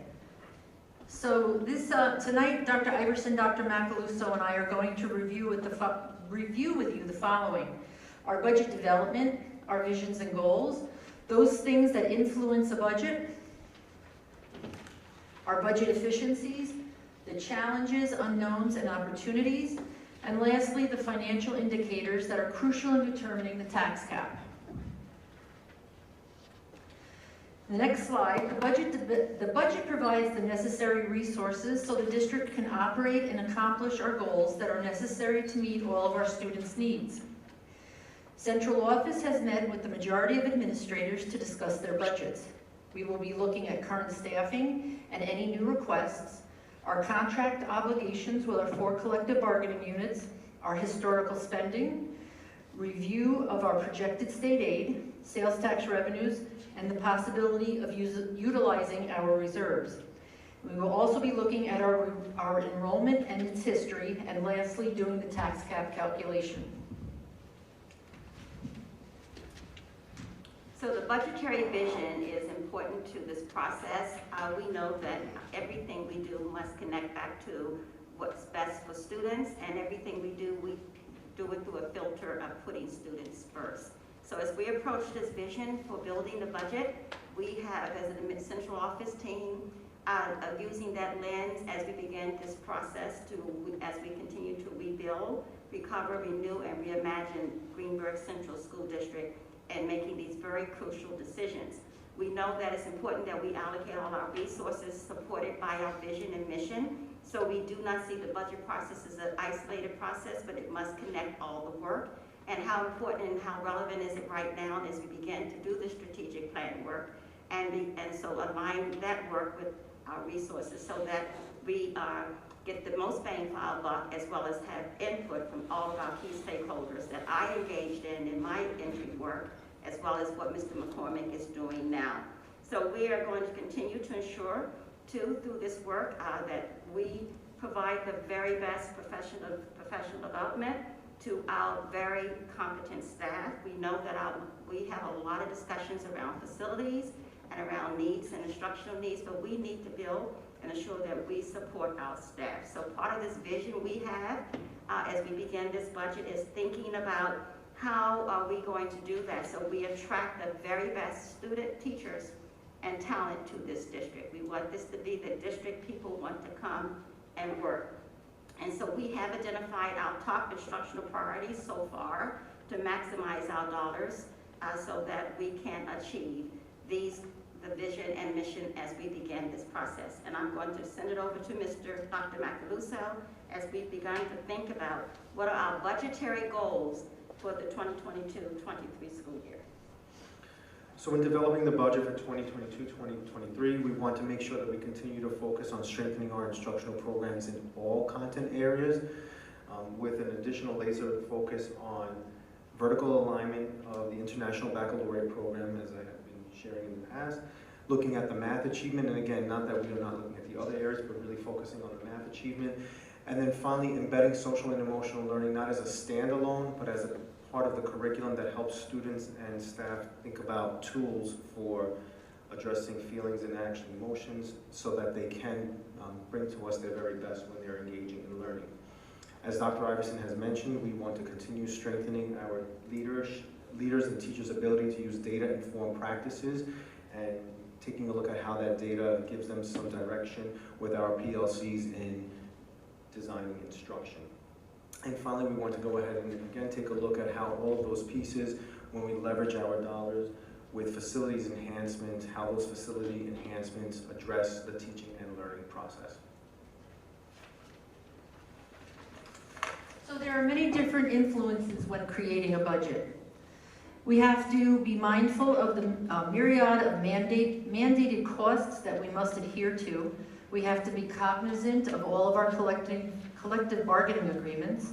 So this tonight, Dr. Iverson, Dr. Macaluso, and I are going to review with you the following: our budget development, our visions and goals, those things that influence a budget, our budget efficiencies, the challenges, unknowns, and opportunities, and lastly, the financial indicators that are crucial in determining the tax cap. The next slide, the budget provides the necessary resources so the district can operate and accomplish our goals that are necessary to meet all of our students' needs. Central office has met with the majority of administrators to discuss their budgets. We will be looking at current staffing and any new requests, our contract obligations with our 4 collective bargaining units, our historical spending, review of our projected state aid, sales tax revenues, and the possibility of utilizing our reserves. We will also be looking at our enrollment and its history, and lastly, doing the tax cap calculation. So the budgetary vision is important to this process. We know that everything we do must connect back to what's best for students, and everything we do it through a filter of putting students first. So as we approach this vision for building the budget, we have, as a central office team, using that lens as we begin this process as we continue to rebuild, recover, renew, and reimagine Greenburgh Central School District and making these very crucial decisions. We know that it's important that we allocate all our resources supported by our vision and mission. So we do not see the budget process as an isolated process, but it must connect all the work. And how important and how relevant is it right now as we begin to do the strategic plan work and so align that work with our resources so that we get the most bang for our buck, as well as have input from all of our key stakeholders that I engaged in my entry work, as well as what Mr. McCormick is doing now. So we are going to continue to ensure, too, through this work, that we provide the very best professional development to our very competent staff. We know that we have a lot of discussions around facilities and around needs and instructional needs, but we need to build and ensure that we support our staff. So part of this vision we have as we begin this budget is thinking about how are we going to do that so we attract the very best student teachers and talent to this district. We want this to be the district people want to come and work. And so we have identified our top instructional priorities so far to maximize our dollars so that we can achieve the vision and mission as we begin this process. And I'm going to send it over to Dr. Macaluso as we've begun to think about what are our budgetary goals for the 2022-23 school year. So in developing the budget for 2022-2023, we want to make sure that we continue to focus on strengthening our instructional programs in all content areas with an additional laser focus on vertical alignment of the International Baccalaureate program, as I have been sharing in the past, looking at the math achievement, and again, not that we are not looking at the other areas, but really focusing on the math achievement. And then finally, embedding social and emotional learning, not as a standalone, but as a part of the curriculum that helps students and staff think about tools for addressing feelings and action emotions so that they can bring to us their very best when they're engaging in learning. As Dr. Iverson has mentioned, we want to continue strengthening our leaders and teachers' ability to use data-informed practices and taking a look at how that data gives them some direction with our PLCs in designing instruction. And finally, we want to go ahead and again take a look at how all of those pieces, when we leverage our dollars with facilities enhancement, how those facility enhancements address the teaching and learning process. So there are many different influences when creating a budget. We have to be mindful of the myriad of mandated costs that we must adhere to. We have to be cognizant of all of our collective bargaining agreements.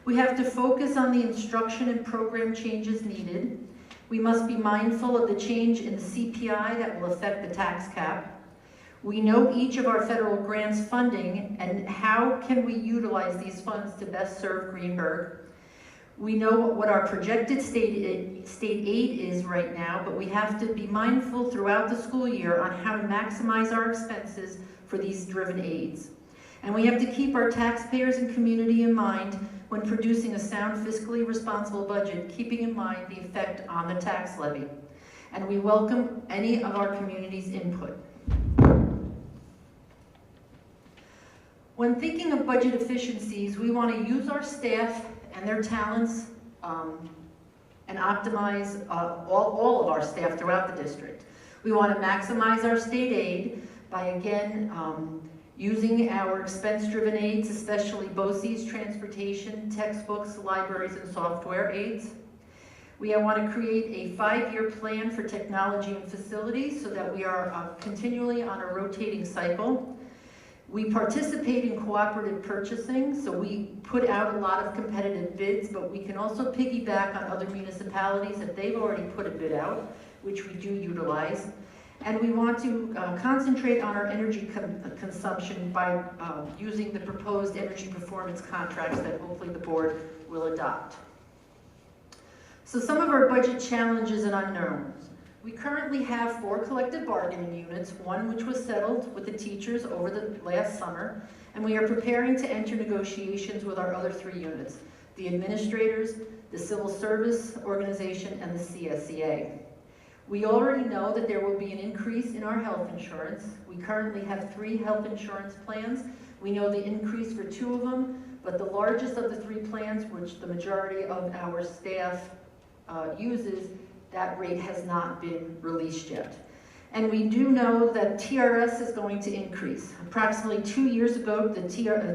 We have to focus on the instruction and program changes needed. We must be mindful of the change in the CPI that will affect the tax cap. We know each of our federal grants funding and how can we utilize these funds to best serve Greenburgh. We know what our projected state aid is right now, but we have to be mindful throughout the school year on how to maximize our expenses for these driven aids. And we have to keep our taxpayers and community in mind when producing a sound, fiscally responsible budget, keeping in mind the effect on the tax levy. And we welcome any of our community's input. When thinking of budget efficiencies, we want to use our staff and their talents and optimize all of our staff throughout the district. We want to maximize our state aid by, again, using our expense-driven aids, especially BOCES, transportation, textbooks, libraries, and software aids. We want to create a 5-year plan for technology and facilities so that we are continually on a rotating cycle. We participate in cooperative purchasing, so we put out a lot of competitive bids, but we can also piggyback on other municipalities if they've already put a bid out, which we do utilize. And we want to concentrate on our energy consumption by using the proposed energy performance contracts that hopefully the board will adopt. So some of our budget challenges and unknowns. We currently have 4 collective bargaining units, one which was settled with the teachers over the last summer, and we are preparing to enter negotiations with our other 3 units, the administrators, the civil service organization, and the CSEA. We already know that there will be an increase in our health insurance. We currently have 3 health insurance plans. We know the increase for 2 of them, but the largest of the 3 plans, which the majority of our staff uses, that rate has not been released yet. And we do know that TRS is going to increase. Approximately 2 years ago, the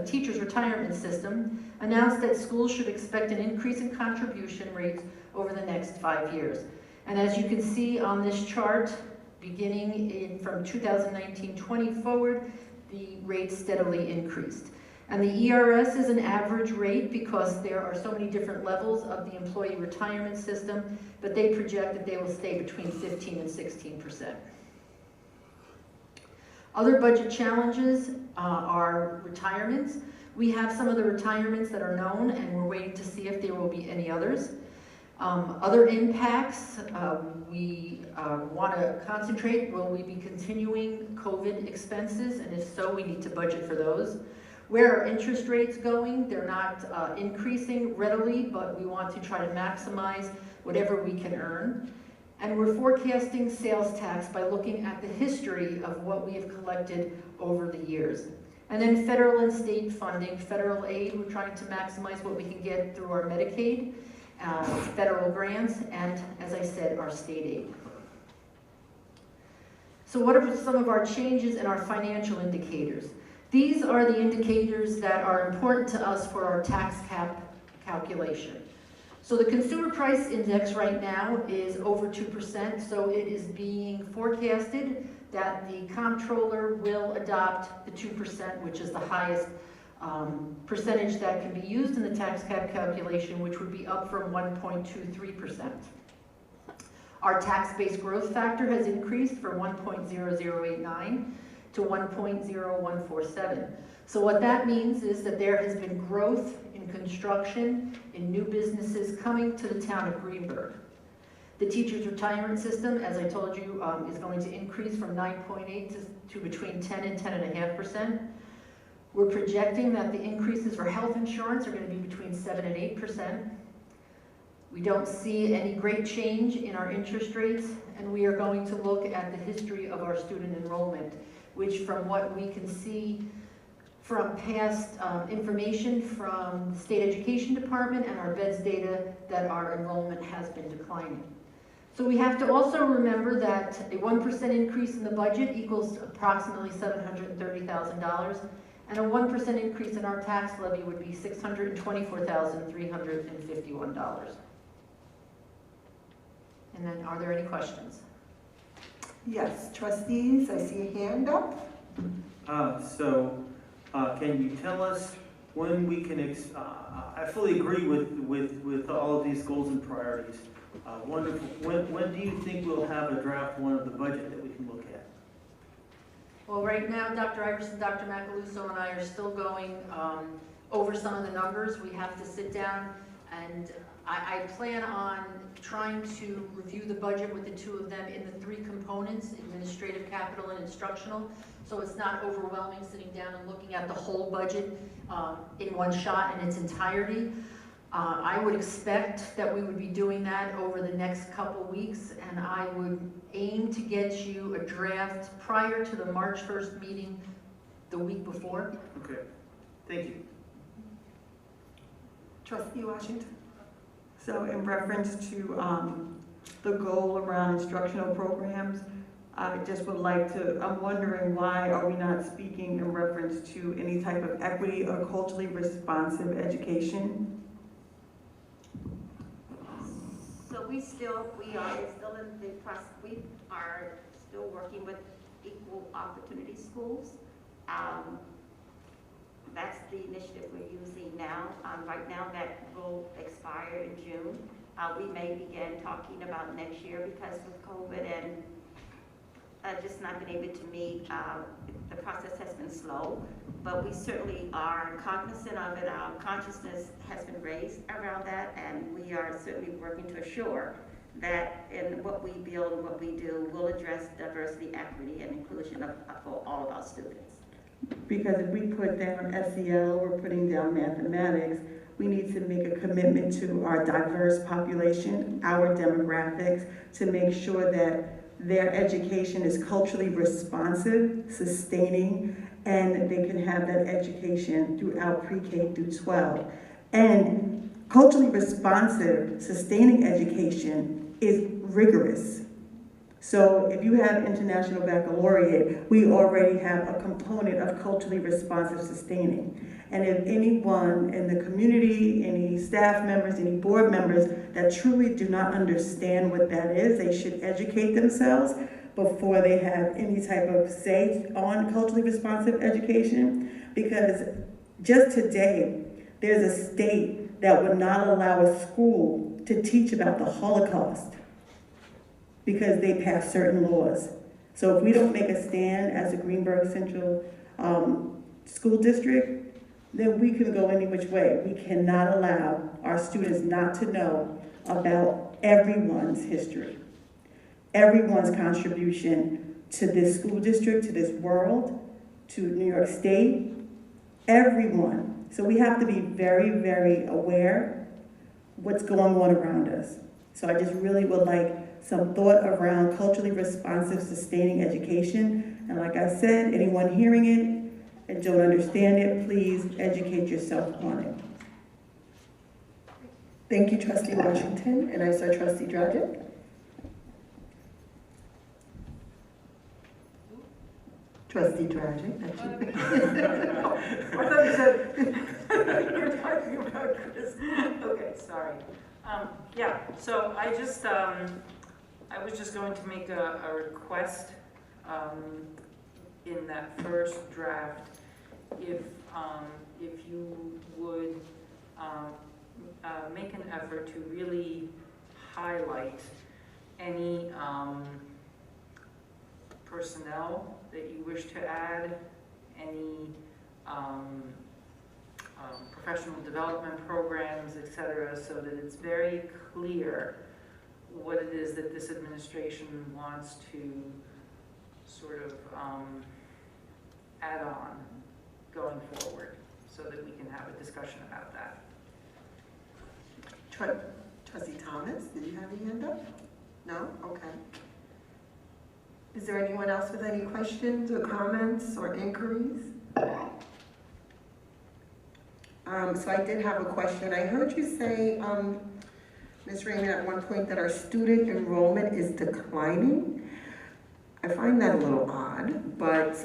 Teachers Retirement System announced that schools should expect an increase in contribution rates over the next 5 years. And as you can see on this chart, beginning from 2019-20 forward, the rate steadily increased. And the ERS is an average rate because there are so many different levels of the employee retirement system, but they project that they will stay between 15 and 16%. Other budget challenges are retirements. We have some of the retirements that are known, and we're waiting to see if there will be any others. Other impacts, we want to concentrate. Will we be continuing COVID expenses? And if so, we need to budget for those. Where are interest rates going? They're not increasing readily, but we want to try to maximize whatever we can earn. And we're forecasting sales tax by looking at the history of what we have collected over the years. And then federal and state funding, federal aid, we're trying to maximize what we can get through our Medicaid, federal grants, and as I said, our state aid. So what are some of our changes in our financial indicators? These are the indicators that are important to us for our tax cap calculation. So the consumer price index right now is over 2%, so it is being forecasted that the comptroller will adopt the 2%, which is the highest percentage that can be used in the tax cap calculation, which would be up from 1.23%. Our tax-based growth factor has increased from 1.0089 to 1.0147. So what that means is that there has been growth in construction, in new businesses coming to the town of Greenberg. The teachers' retirement system, as I told you, is going to increase from 9.8 to between 10 and 10.5%. We're projecting that the increases for health insurance are going to be between 7 and 8%. We don't see any great change in our interest rates, and we are going to look at the history of our student enrollment, which from what we can see from past information from the State Education Department and our BEDS data, that our enrollment has been declining. So we have to also remember that a 1% increase in the budget equals approximately $730,000, and a 1% increase in our tax levy would be $624,351. And then, are there any questions? Yes, trustees, I see a hand up. Can you tell us when we can, I fully agree with all of these goals and priorities. Wonderful. When do you think we'll have a draft one of the budget that we can look at? Well, right now, Dr. Iverson, Dr. Macaluso, and I are still going over some of the numbers. We have to sit down, and I plan on trying to review the budget with the 2 of them in the 3 components, administrative, capital, and instructional, so it's not overwhelming sitting down and looking at the whole budget in one shot in its entirety. I would expect that we would be doing that over the next couple weeks, and I would aim to get you a draft prior to the March 1st meeting the week before. Okay, thank you. Trustee Washington. So in reference to the goal around instructional programs, I just would like to, I'm wondering why are we not speaking in reference to any type of equity or culturally responsive education? So we are still in the process, we are still working with equal opportunity schools. That's the initiative we're using now. Right now, that will expire in June. We may begin talking about next year because with COVID and just not been able to meet, the process has been slow, but we certainly are cognizant of it. Our consciousness has been raised around that, and we are certainly working to assure that in what we build and what we do will address diversity, equity, and inclusion for all of our students. Because if we put down SEL, we're putting down mathematics, we need to make a commitment to our diverse population, our demographics, to make sure that their education is culturally responsive, sustaining, and they can have that education throughout pre-K through 12. And culturally responsive, sustaining education is rigorous. So if you have International Baccalaureate, we already have a component of culturally responsive sustaining. And if anyone in the community, any staff members, any board members that truly do not understand what that is, they should educate themselves before they have any type of say on culturally responsive education. Because just today, there's a state that would not allow a school to teach about the Holocaust because they passed certain laws. So if we don't make a stand as a Greenberg Central School District, then we can go any which way. We cannot allow our students not to know about everyone's history, everyone's contribution to this school district, to this world, to New York State, everyone. So we have to be very, very aware what's going on around us. So I just really would like some thought around culturally responsive, sustaining education. And like I said, anyone hearing it and don't understand it, please educate yourself on it. Thank you, Trustee Washington, and I saw Trustee Dragic. Trustee Dragic, that's you. I thought you said, you're talking about Chris. Okay, sorry. Yeah, so I just, I was just going to make a request in that first draft, if you would make an effort to really highlight any personnel that you wish to add, any professional development programs, etc., so that it's very clear what it is that this administration wants to sort of add on going forward, so that we can have a discussion about that. Trustee Thomas, did you have your hand up? No? Okay. Is there anyone else with any questions or comments or inquiries? So I did have a question. I heard you say, Ms. Raymond, at one point that our student enrollment is declining. I find that a little odd, but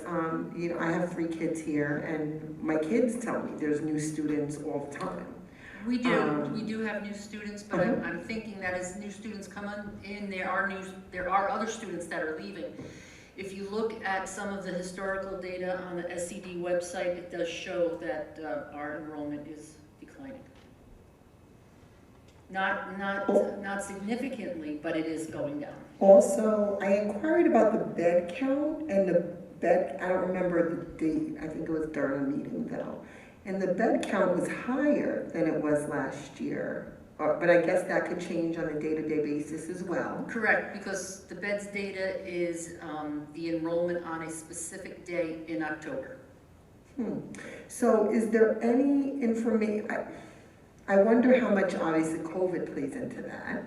you know, I have 3 kids here, and my kids tell me there's new students all the time. We do have new students, but I'm thinking that as new students come in, there are other students that are leaving. If you look at some of the historical data on the SCD website, it does show that our enrollment is declining. Not significantly, but it is going down. Also, I inquired about the bed count, and the bed, I don't remember the date, I think it was during a meeting though. And the bed count was higher than it was last year. But I guess that could change on a day-to-day basis as well. Correct, because the beds data is the enrollment on a specific day in October. So is there any information, I wonder how much obviously COVID plays into that.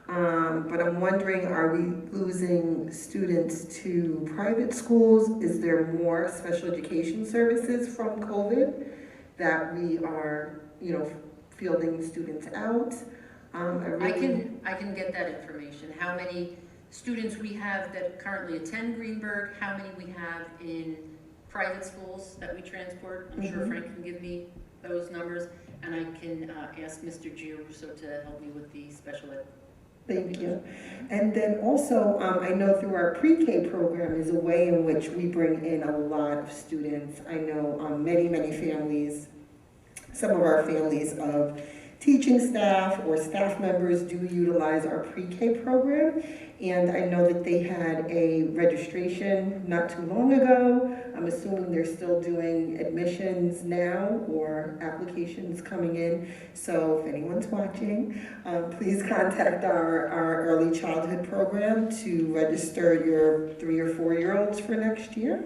But I'm wondering, are we losing students to private schools? Is there more special education services from COVID that we are, you know, fielding students out? I can get that information. How many students we have that currently attend Greenberg, how many we have in private schools that we transport. I'm sure Frank can give me those numbers, and I can ask Mr. Giarusso to help me with the special ed Thank you. And then also, I know through our pre-K program is a way in which we bring in a lot of students. I know many families, some of our families of teaching staff or staff members do utilize our pre-K program. And I know that they had a registration not too long ago. I'm assuming they're still doing admissions now or applications coming in. So if anyone's watching, please contact our early childhood program to register your 3 or 4-year-olds for next year.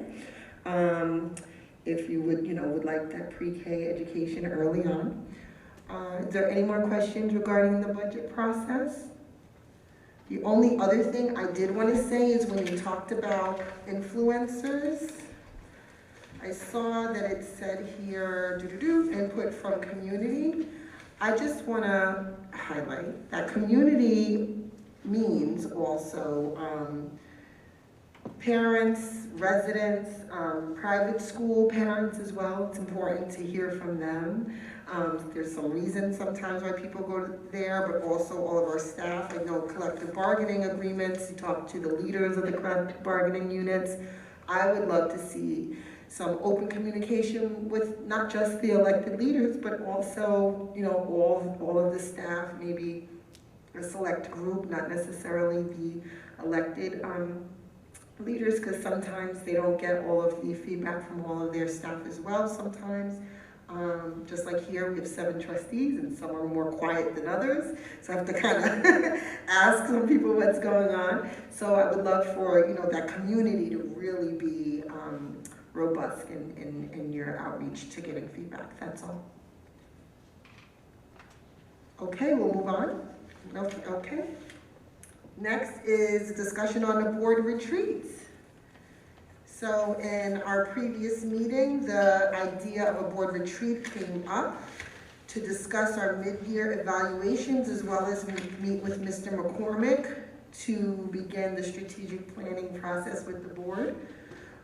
If you would like that pre-K education early on. Is there any more questions regarding the budget process? The only other thing I did want to say is when you talked about influencers, I saw that it said here, input from community. I just want to highlight that community means also parents, residents, private school parents as well. It's important to hear from them. There's some reasons sometimes why people go there, but also all of our staff. I know collective bargaining agreements, you talk to the leaders of the collective bargaining units. I would love to see some open communication with not just the elected leaders, but also, all of the staff, maybe a select group, not necessarily the elected leaders, because sometimes they don't get all of the feedback from all of their staff as well sometimes. Just like here, we have 7 trustees, and some are more quiet than others, so I have to kind of ask some people what's going on. So I would love for that community to really be robust in your outreach to getting feedback. That's all. Okay, we'll move on. Okay. Next is discussion on the board retreats. So in our previous meeting, the idea of a board retreat came up to discuss our mid-year evaluations as well as meet with Mr. McCormick to begin the strategic planning process with the board.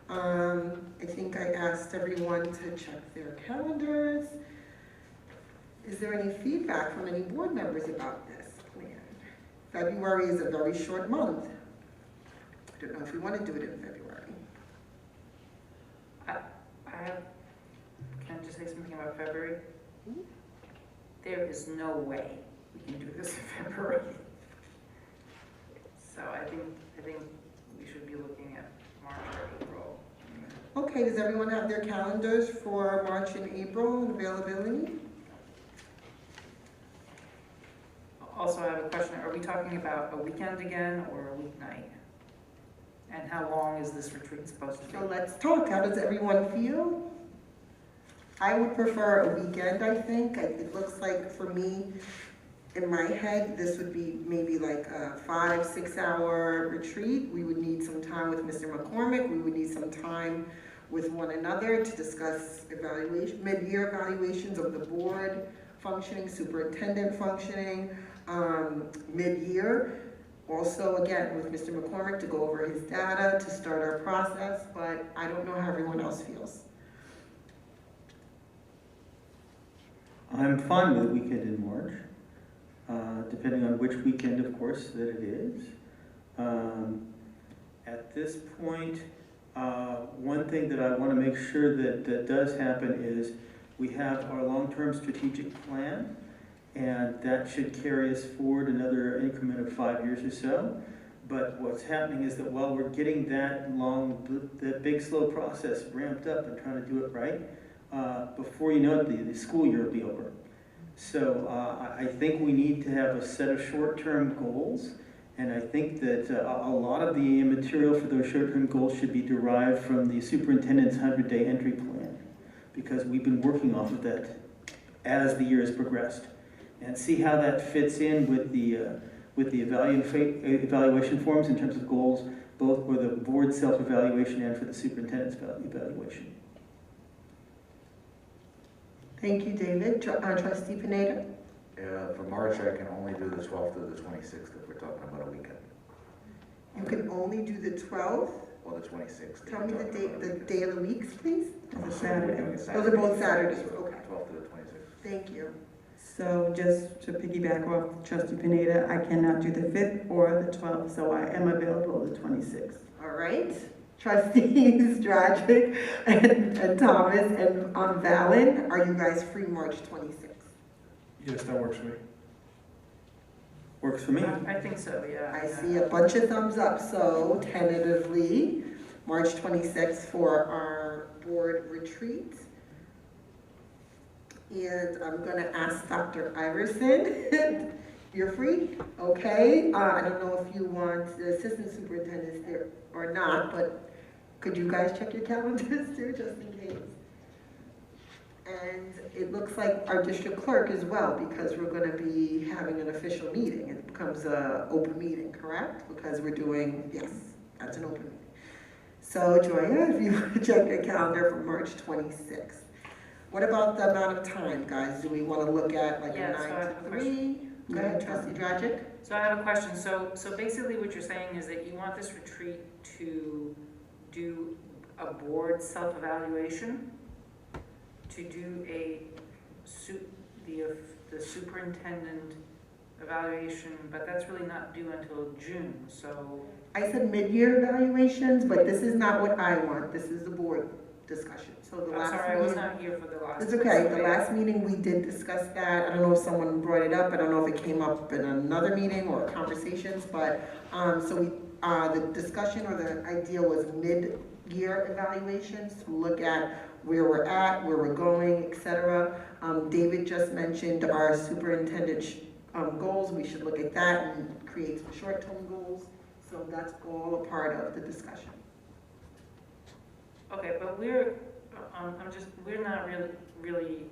I think I asked everyone to check their calendars. Is there any feedback from any board members about this plan? February is a very short month. I don't know if we want to do it in February. Can I just say something about February? There is no way we can do this in February. So I think we should be looking at March or April. Okay, does everyone have their calendars for March and April and availability? Also, I have a question. Are we talking about a weekend again or a weeknight? And how long is this retreat supposed to be? So let's talk. How does everyone feel? I would prefer a weekend, I think. It looks like for me, in my head, this would be maybe like a 5-6 hour retreat. We would need some time with Mr. McCormick. We would need some time with one another to discuss mid-year evaluations of the board functioning, superintendent functioning, mid-year. Also, again, with Mr. McCormick to go over his data, to start our process, but I don't know how everyone else feels. I'm fine with a weekend in March, depending on which weekend, of course, that it is. At this point, one thing that I want to make sure that does happen is we have our long-term strategic plan, and that should carry us forward another increment of 5 years or so. But what's happening is that while we're getting that big, slow process ramped up and trying to do it right, before you know it, the school year will be over. So I think we need to have a set of short-term goals, and I think that a lot of the material for those short-term goals should be derived from the superintendent's 100-day entry plan, because we've been working off of that as the year has progressed. And see how that fits in with the evaluation forms in terms of goals, both for the board self-evaluation and for the superintendent's evaluation. Thank you, David. Trustee Pineda? For March, I can only do the 12th to the 26th if we're talking about a weekend. You can only do the 12th? Or the 26th. Tell me the day of the weeks, please. We're Saturday. doing Those are both Saturdays, okay. 12th to the 26th. Thank you. So just to piggyback off Trustee Pineda, I cannot do the 5th or the 12th, so I am available the 26th. All right. Trustees Dragic and Thomas and Valen, are you guys free March 26th? Yes, that works for me. Works for me. I think so, yeah. I see a bunch of thumbs up, so tentatively, March 26th for our board retreat. And I'm gonna ask Dr. Iverson, you're free? Okay, I don't know if you want the assistant superintendents there or not, but could you guys check your calendars too, just in case? And it looks like our district clerk as well, because we're gonna be having an official meeting. It becomes an open meeting, correct? Because we're doing, yes, that's an open meeting. So Joya, if you want to check your calendar for March 26th. What about the amount of time, guys? Do we want to look at like Yeah, a so I 9 have to a 3? Go ahead, Trustee Dragic. So I have a question. So basically what you're saying is that you want this retreat to do a board self-evaluation, to do the superintendent evaluation, but that's really not due until June, so. I said mid-year evaluations, but this is not what I want. This is the board discussion. So the I'm last sorry, I was meeting, not here for the last. it's okay. The last meeting we did discuss that. I don't know if someone brought it up. I don't know if it came up in another meeting or conversations, but so we the discussion or the idea was mid-year evaluations to look at where we're at, where we're going, etc. David just mentioned our superintendent goals. We should look at that and create some short-term goals. So that's all a part of the discussion. Okay, but we're not really,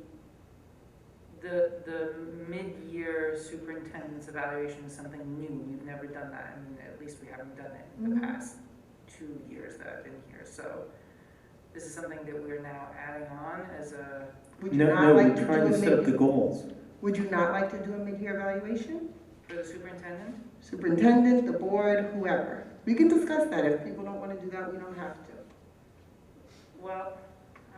the mid-year superintendent's evaluation is something new. We've never done that. I mean, at least we haven't done it in the past 2 years that I've been here. So this is something that we're now adding on as a. Would you not like to trying to set up the goals. Would you not like to do a mid-year evaluation? For the superintendent? Superintendent, the board, whoever. We can discuss that. If people don't want to do that, we don't have to. Well,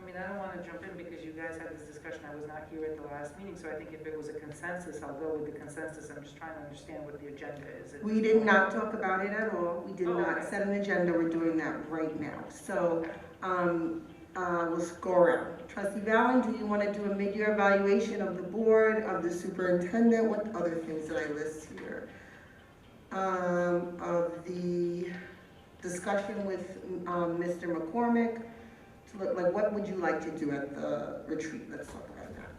I mean, I don't want to jump in because you guys had this discussion. I was not here at the last meeting, so I think if it was a consensus, I'll go with the consensus. I'm just trying to understand what the agenda is. We did not talk about it at all. We did not okay. set an agenda. We're doing that right now. So we'll go around. Trustee Valen, do you want to do a mid-year evaluation of the board, of the superintendent? What other things did I list here? Of the discussion with Mr. McCormick. To look like, what would you like to do at the retreat? Let's talk about that.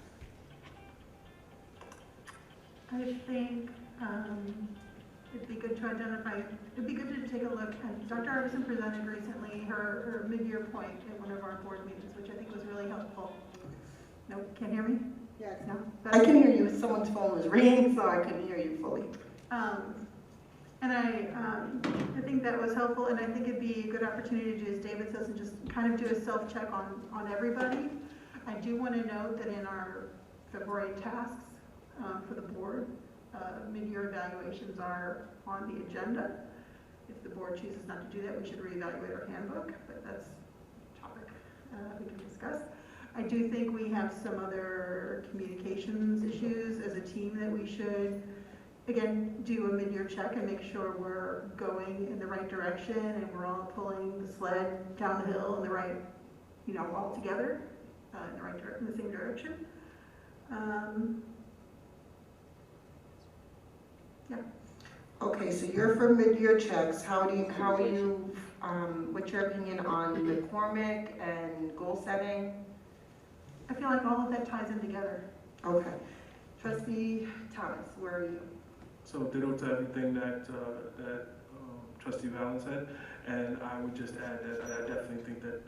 I think it'd be good to identify, it'd be good to take a look, and Dr. Iverson presented recently her mid-year point at one of our board meetings, which I think was really helpful. No, can't hear me? Yes. No? I can hear you. Someone's phone was ringing, so I couldn't hear you fully. And I think that was helpful, and I think it'd be a good opportunity to do, as David says, and just kind of do a self-check on everybody. I do want to note that in our February tasks for the board, mid-year evaluations are on the agenda. If the board chooses not to do that, we should reevaluate our handbook, but that's a topic we can discuss. I do think we have some other communications issues as a team that we should, again, do a mid-year check and make sure we're going in the right direction and we're all pulling the sled down the hill in the right, all together in the same direction. Yeah. Okay, so you're for mid-year checks. What's your opinion on McCormick and goal setting? I feel like all of that ties in together. Okay. Trustee Thomas, where are you? So ditto to everything that Trustee Valen said, and I would just add that I definitely think that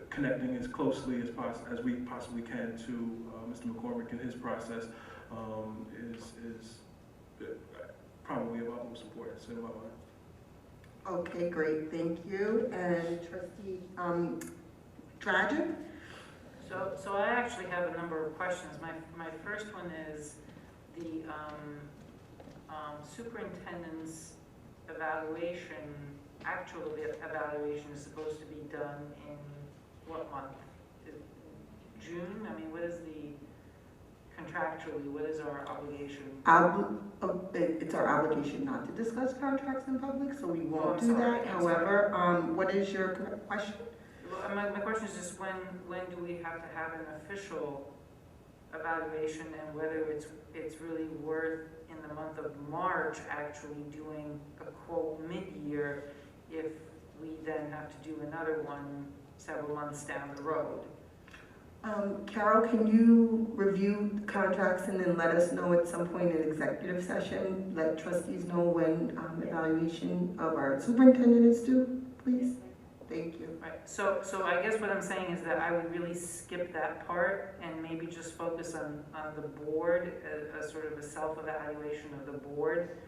connecting as closely as we possibly can to Mr. McCormick and his process is probably of utmost importance in my mind. Okay, great, thank you. And Trustee Dragic? So I actually have a number of questions. My first one is the superintendent's actual evaluation is supposed to be done in what month? June? I mean, what is the contractually, what is our obligation? It's our obligation not to discuss contracts in public, so we won't I'm do sorry, that. I'm sorry. However, what is your question? Well, my question is just when do we have to have an official evaluation, and whether it's really worth in the month of March actually doing a quote mid-year if we then have to do another one several months down the road. Carol, can you review contracts and then let us know at some point in executive session, let trustees know when evaluation of our superintendent is due, please? Thank you. Right, so I guess what I'm saying is that I would really skip that part and maybe just focus on the board, a sort of a self-evaluation of the board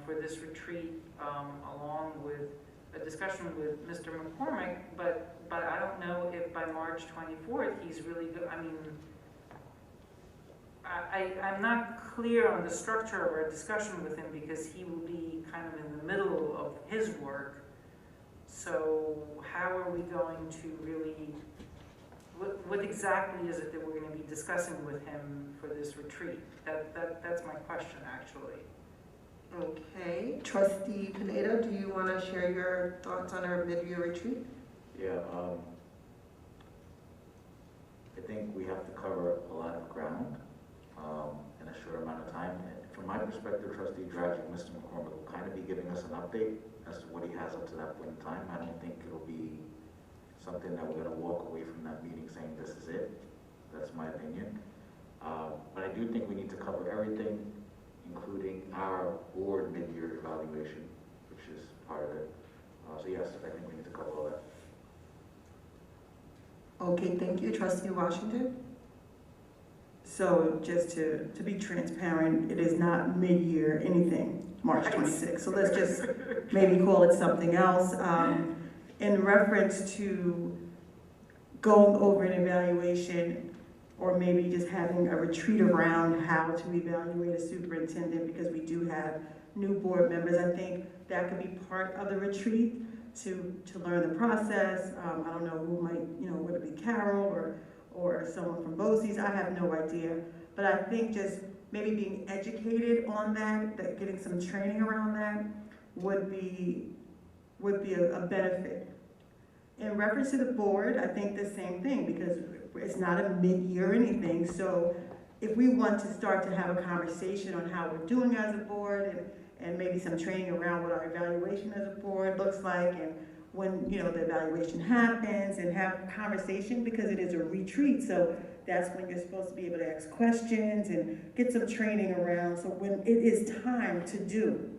for this retreat, along with a discussion with Mr. McCormick, but I don't know if by March 24th he's really good. I mean, I'm not clear on the structure of our discussion with him because he will be kind of in the middle of his work. So how are we going to really, what exactly is it that we're going to be discussing with him for this retreat? That's my question, actually. Okay, Trustee Pineda, do you want to share your thoughts on our mid-year retreat? Yeah, I think we have to cover a lot of ground in a short amount of time. And from my perspective, Trustee Dragic, Mr. McCormick will kind of be giving us an update as to what he has up to that point in time. I don't think it'll be something that we're going to walk away from that meeting saying this is it. That's my opinion. But I do think we need to cover everything, including our board mid-year evaluation, which is part of it. So yes, I think we need to cover all that. Okay, thank you. Trustee Washington? So just to be transparent, it is not mid-year anything, March 26th. So let's just maybe call it something else. In reference to going over an evaluation, or maybe just having a retreat around how to evaluate a superintendent, because we do have new board members, I think that could be part of the retreat to learn the process. I don't know who might, would it be Carol or someone from BOCES, I have no idea. But I think just maybe being educated on that getting some training around that would be a benefit. In reference to the board, I think the same thing, because it's not a mid-year anything. So if we want to start to have a conversation on how we're doing as a board and maybe some training around what our evaluation as a board looks like, and when the evaluation happens, and have a conversation, because it is a retreat. So that's when you're supposed to be able to ask questions and get some training around. So when it is time to do,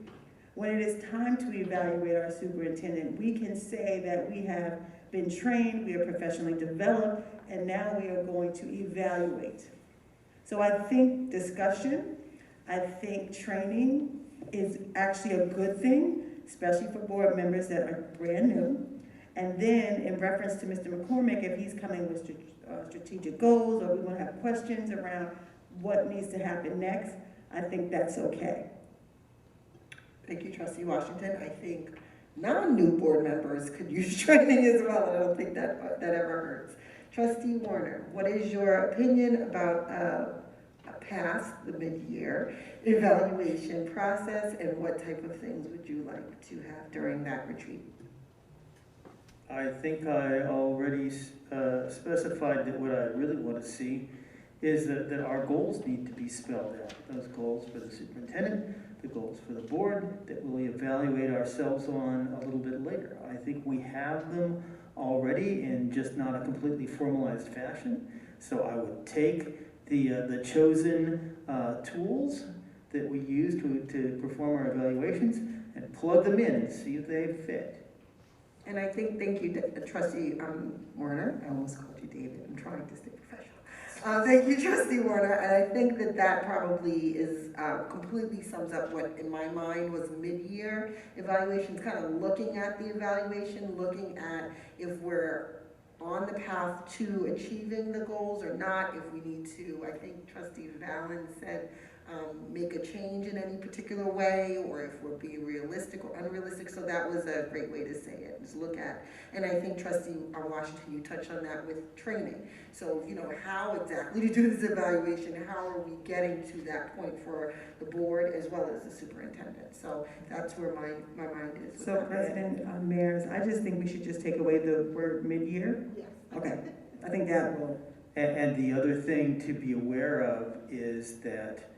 when it is time to evaluate our superintendent, we can say that we have been trained, we are professionally developed, and now we are going to evaluate. So I think discussion, I think training is actually a good thing, especially for board members that are brand new. And then in reference to Mr. McCormick, if he's coming with strategic goals, or we want to have questions around what needs to happen next, I think that's okay. Thank you, Trustee Washington. I think non-new board members could use training as well. I don't think that ever hurts. Trustee Warner, what is your opinion about past the mid-year evaluation process, and what type of things would you like to have during that retreat? I think I already specified that what I really want to see is that our goals need to be spelled out. Those goals for the superintendent, the goals for the board, that we'll evaluate ourselves on a little bit later. I think we have them already in just not a completely formalized fashion. So I would take the chosen tools that we use to perform our evaluations and plug them in and see if they fit. And I think, thank you, Trustee Warner. I almost called you David. I'm trying to stay professional. Thank you, Trustee Warner. And I think that probably is completely sums up what in my mind was mid-year evaluations, kind of looking at the evaluation, looking at if we're on the path to achieving the goals or not, if we need to. I think Trustee Vallon said make a change in any particular way, or if we're being realistic or unrealistic. So that was a great way to say it, is look at. And I think Trustee Washington, you touched on that with training. So, you know, how exactly to do this evaluation, how are we getting to that point for the board as well as the superintendent? So that's where my mind is. So President, Mayors, I just think we should just take away the word mid-year. Yes. Okay, I think that will. And the other thing to be aware of is that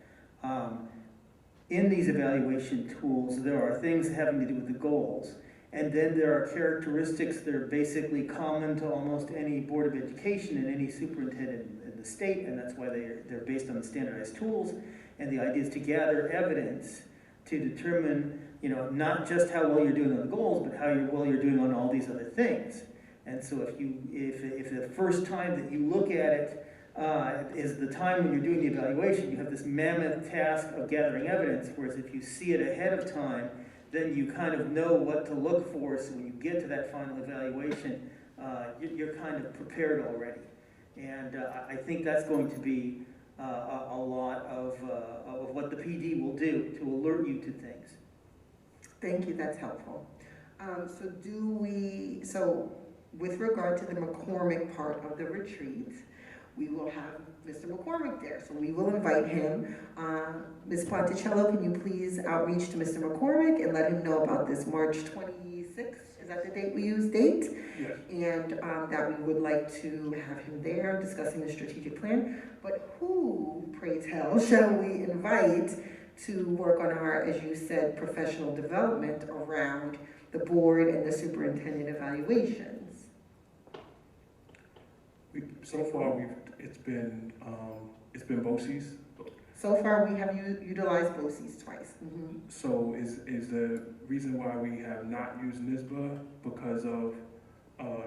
in these evaluation tools, there are things having to do with the goals. And then there are characteristics that are basically common to almost any Board of Education and any superintendent in the state, and that's why they're based on the standardized tools. And the idea is to gather evidence to determine, you know, not just how well you're doing on the goals, but how well you're doing on all these other things. And so if the first time that you look at it is the time when you're doing the evaluation, you have this mammoth task of gathering evidence, whereas if you see it ahead of time, then you kind of know what to look for, so when you get to that final evaluation, you're kind of prepared already. And I think that's going to be a lot of what the PD will do to alert you to things. Thank you, that's helpful. So with regard to the McCormick part of the retreat, we will have Mr. McCormick there, so we will invite him. Ms. Ponticello, can you please outreach to Mr. McCormick and let him know about this March 26th? Is that the date we use, date? Yes. And that we would like to have him there discussing the strategic plan. But who, pray tell, shall we invite to work on our, as you said, professional development around the board and the superintendent evaluations? So far, it's been BOCES. So far, we have utilized BOCES twice. Mm-hmm. So is the reason why we have not used NSBA because of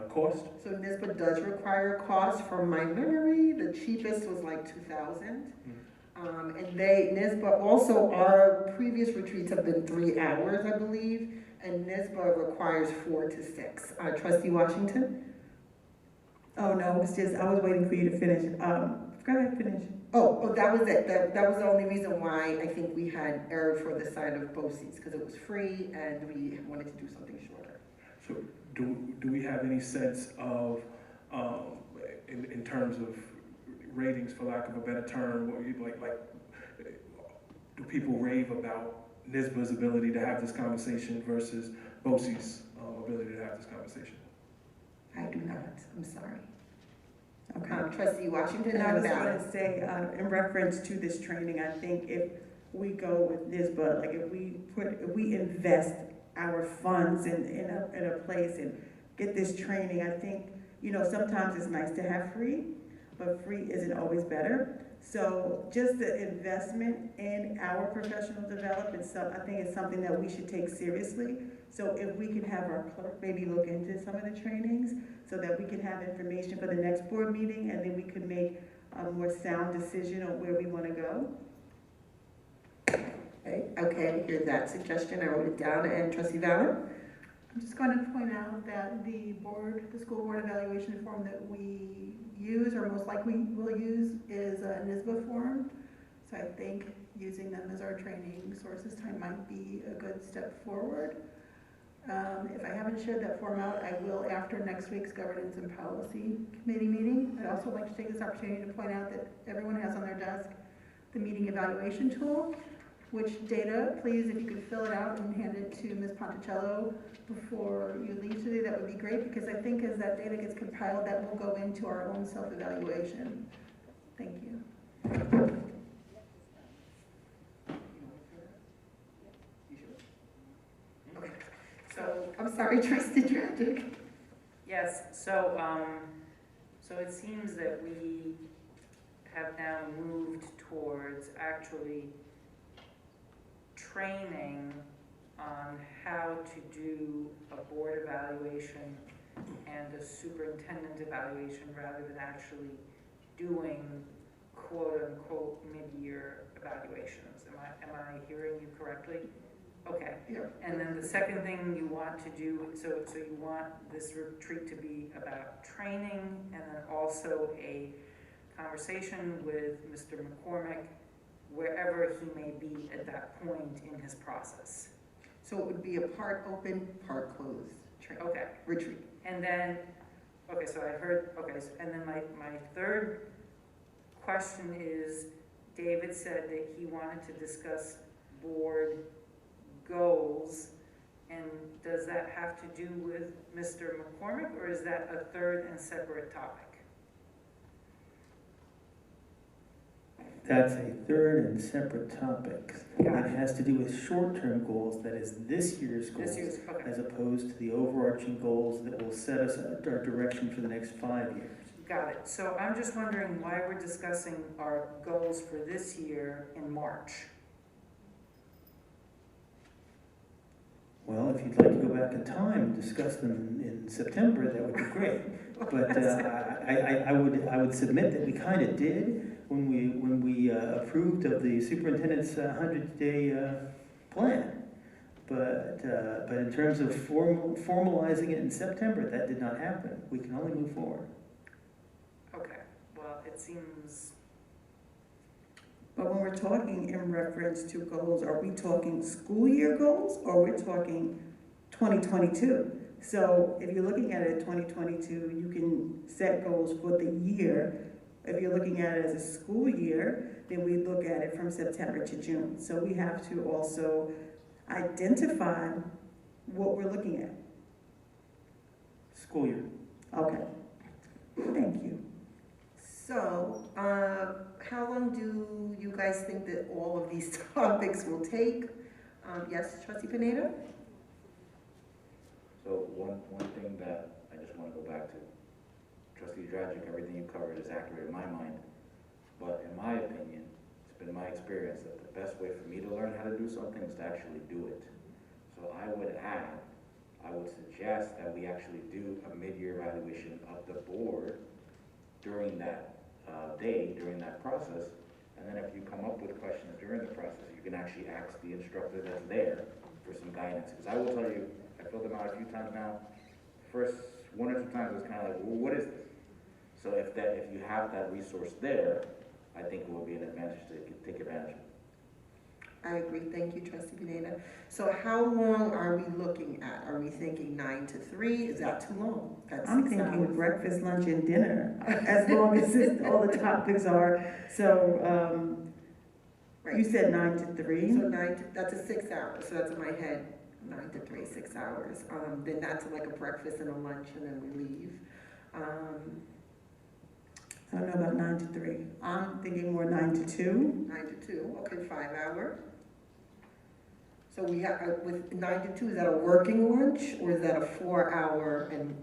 cost? So NSBA does require a cost. From my memory, the cheapest was like $2,000. Mm-hmm. And NSBA also, our previous retreats have been 3 hours, I believe, and NSBA requires 4 to 6. Trustee Washington? Oh, no, it's just, I was waiting for you to finish. Go ahead, finish. Oh, that was it. That was the only reason why I think we had erred for the side of BOCES, because it was free and we wanted to do something shorter. So do we have any sense of, in terms of ratings, for lack of a better term, what you like do people rave about NSBA's ability to have this conversation versus BOCES' ability to have this conversation? I do not. I'm sorry. Okay. Trustee Washington. And I was going to say, in reference to this training, I think if we go with NSBA, like if we invest our funds in a place and get this training, I think, you know, sometimes it's nice to have free, but free isn't always better. So just the investment in our professional development, so I think it's something that we should take seriously. So if we can have our clerk maybe look into some of the trainings so that we can have information for the next board meeting, and then we can make a more sound decision on where we want to go. Okay, here's that suggestion. I wrote it down. And Trustee Valor? I'm just going to point out that the school board evaluation form that we use, or most likely will use, is a NSBA form. So I think using them as our training sources time might be a good step forward. If I haven't shared that form out, I will after next week's Governance and Policy Committee meeting. I'd also like to take this opportunity to point out that everyone has on their desk the meeting evaluation tool, which data, please, if you could fill it out and hand it to Ms. Ponticello before you leave today, that would be great, because I think as that data gets compiled, that will go into our own self-evaluation. Thank you. Okay. So, I'm sorry, Trustee Dragic. Yes, so it seems that we have now moved towards actually training on how to do a board evaluation and a superintendent evaluation rather than actually doing quote-unquote mid-year evaluations. Am I hearing you correctly? Okay. Yeah. And then the second thing you want to do, so you want this retreat to be about training and then also a conversation with Mr. McCormick wherever he may be at that point in his process. So it would be a part open, part closed training, Okay, retreat. and then, okay, so I heard, okay, and then my third question is, David said that he wanted to discuss board goals, and does that have to do with Mr. McCormick, or is that a third and separate topic? That's a third and separate topic. Got It has to do with short-term goals, that is this year's goals, This year's, okay, as opposed to the overarching goals that will set us our direction for the next 5 years. got it. So I'm just wondering why we're discussing our goals for this year in March. Well, if you'd like to go back in time and discuss them in September, that would be great. But I would submit that we kind of did when we approved of the superintendent's 100-day plan. But in terms of formalizing it in September, that did not happen. We can only move forward. Okay, well, it seems, But when we're talking in reference to goals, are we talking school year goals or we're talking 2022? So if you're looking at it at 2022, you can set goals for the year. If you're looking at it as a school year, then we look at it from September to June. So we have to also identify what we're looking at. School year. Okay, thank you. So, how long do you guys think that all of these topics will take? Yes, Trustee Pineda? So one thing that I just want to go back to, Trustee Dragic, everything you covered is accurate in my mind, but in my opinion, it's been my experience that the best way for me to learn how to do something is to actually do it. So I would suggest that we actually do a mid-year evaluation of the board during that day, during that process, and then if you come up with questions during the process, you can actually ask the instructor that's there for some guidance. Because I will tell you, I filled them out a few times now. First 1 or 2 times it was kind of like, well, what is this? So if you have that resource there, I think it will be an advantage to take advantage of it. I agree, thank you, Trustee Pineda. So how long are we looking at? Are we thinking 9 to 3? Is that too long? That's I'm 6 thinking hours. breakfast, lunch, and dinner, as long as all the topics are. So, Right. you said 9 to 3? So that's a 6 hours, so that's in my head, 9 to 3, 6 hours. Then that's like a breakfast and a lunch and then we leave. I don't know about 9 to 3. I'm thinking more 9 to 2. 9 to 2, okay, 5 hour. So we have, with 9 to 2, is that a working lunch or is that a 4 hour and,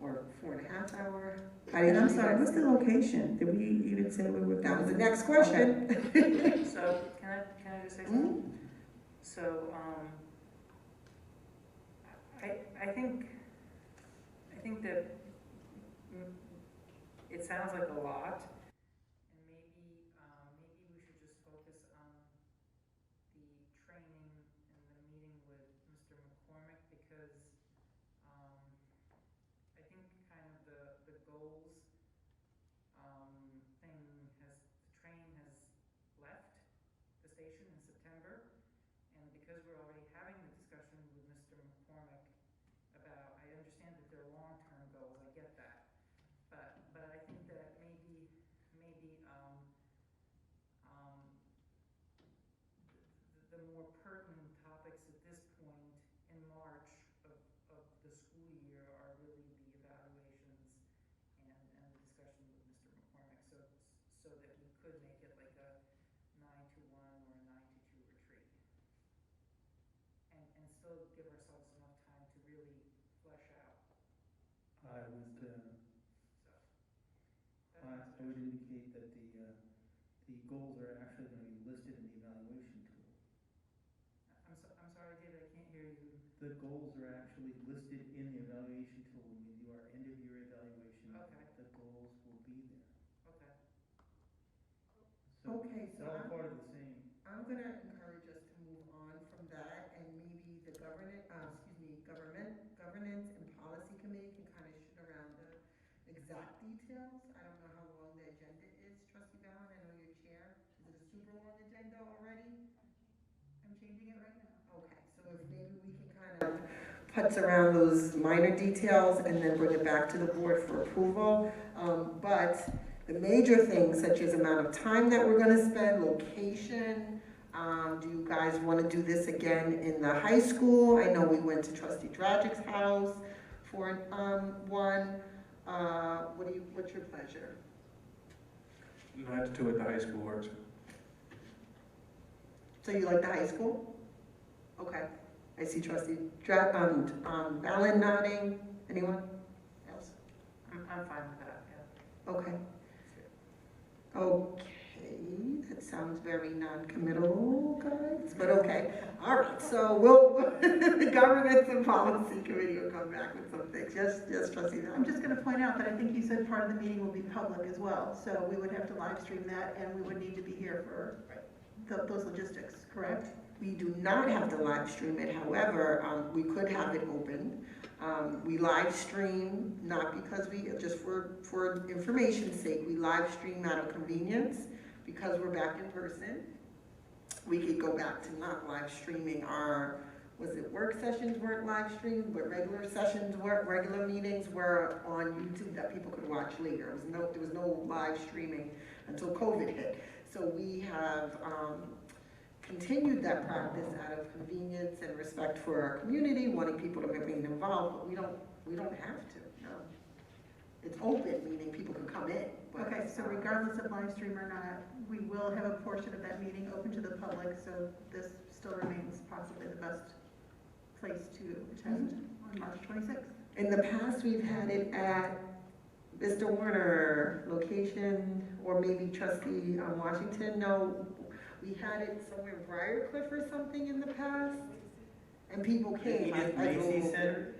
or 4.5 hour? And I'm sorry, what's the location? Did we even say we were? That was the next question. so can I just say something? So, I think that it sounds like a lot, and maybe we should just focus on the training and the meeting with Mr. McCormick, because I think kind of the goals the train has left the station in September, and because we're already having the discussion with Mr. McCormick about, I understand that they're long-term goals, I get that. But I think that maybe the more pertinent topics at this point in March of the school year are really the evaluations and the discussion with Mr. McCormick, so that we could make it like a 9 to 1 or a 9 to 2 retreat, and still give ourselves enough time to really flesh out. I would indicate that the goals are actually going to be listed in the evaluation tool. I'm sorry, David, I can't hear you. The goals are actually listed in the evaluation tool. When we do our end-of-year evaluation, Okay. the goals will be there. Okay. So Okay, it's so all part of the same. I'm gonna encourage us to move on from that, and maybe the governance and policy committee can kind of shoot around the exact details. I don't know how long the agenda is, Trustee Ballin, I know you're chair. Is it a super long So if maybe we can kind of putz around those minor details and then bring it back to the board for approval. But the major things, such as amount of time that we're gonna spend, location, do you guys wanna do this again in the high school? I know we went to Trustee Dragic's house for one. What's your pleasure? 9 to 2 at the high school works. So you like the high school? Okay. I see Trustee Valen nodding. Anyone else? I'm fine with that, yeah. Okay. Okay, that sounds very non-committal, guys, but okay. All right, so the Governance and Policy Committee will come back with some things. Yes, Trustee Valen. I'm just gonna point out that I think you said part of the meeting will be public as well, so we would have to live stream that, and we would need to be here for those logistics, correct? We do not have to live stream it, however, we could have it open. We live stream, not because just for information's sake, we live stream out of convenience because we're back in person. We could go back to not live streaming our, work sessions weren't live streamed, but regular sessions were, regular meetings were on YouTube that people could watch later. There was no live streaming until COVID hit. So we have, continued that practice out of convenience and respect for our community, wanting people to remain involved, but we don't have to, no. It's open, meaning people can come in. But, Okay, so regardless of live stream or not, we will have a portion of that meeting open to the public, so this still remains possibly the best place to attend on March 26th. In the past, we've had it at Mr. Warner location, or maybe Trustee Washington. No, we had it somewhere in Briarcliff or something in the past, and people came. Edith Macy Center?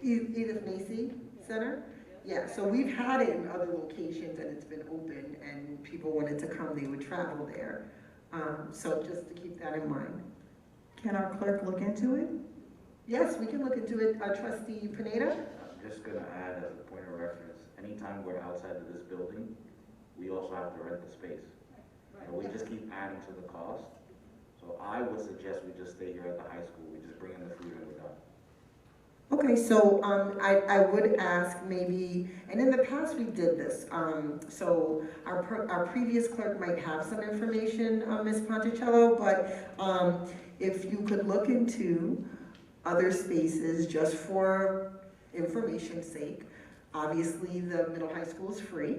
Edith Macy Center? Yeah, so we've had it in other locations and it's been open and people wanted to come, they would travel there. So just to keep that in mind. Can our clerk look into it? Yes, we can look into it. Trustee Pineda? I'm just gonna add as a point of reference, anytime we're outside of this building, we also have to rent the space. And we just keep adding to the cost. So I would suggest we just stay here at the high school, we just bring in the food and we're done. Okay, so I would ask maybe, and in the past we did this, so our previous clerk might have some information, Ms. Ponticello, but if you could look into other spaces just for information's sake. Obviously, the middle high school is free,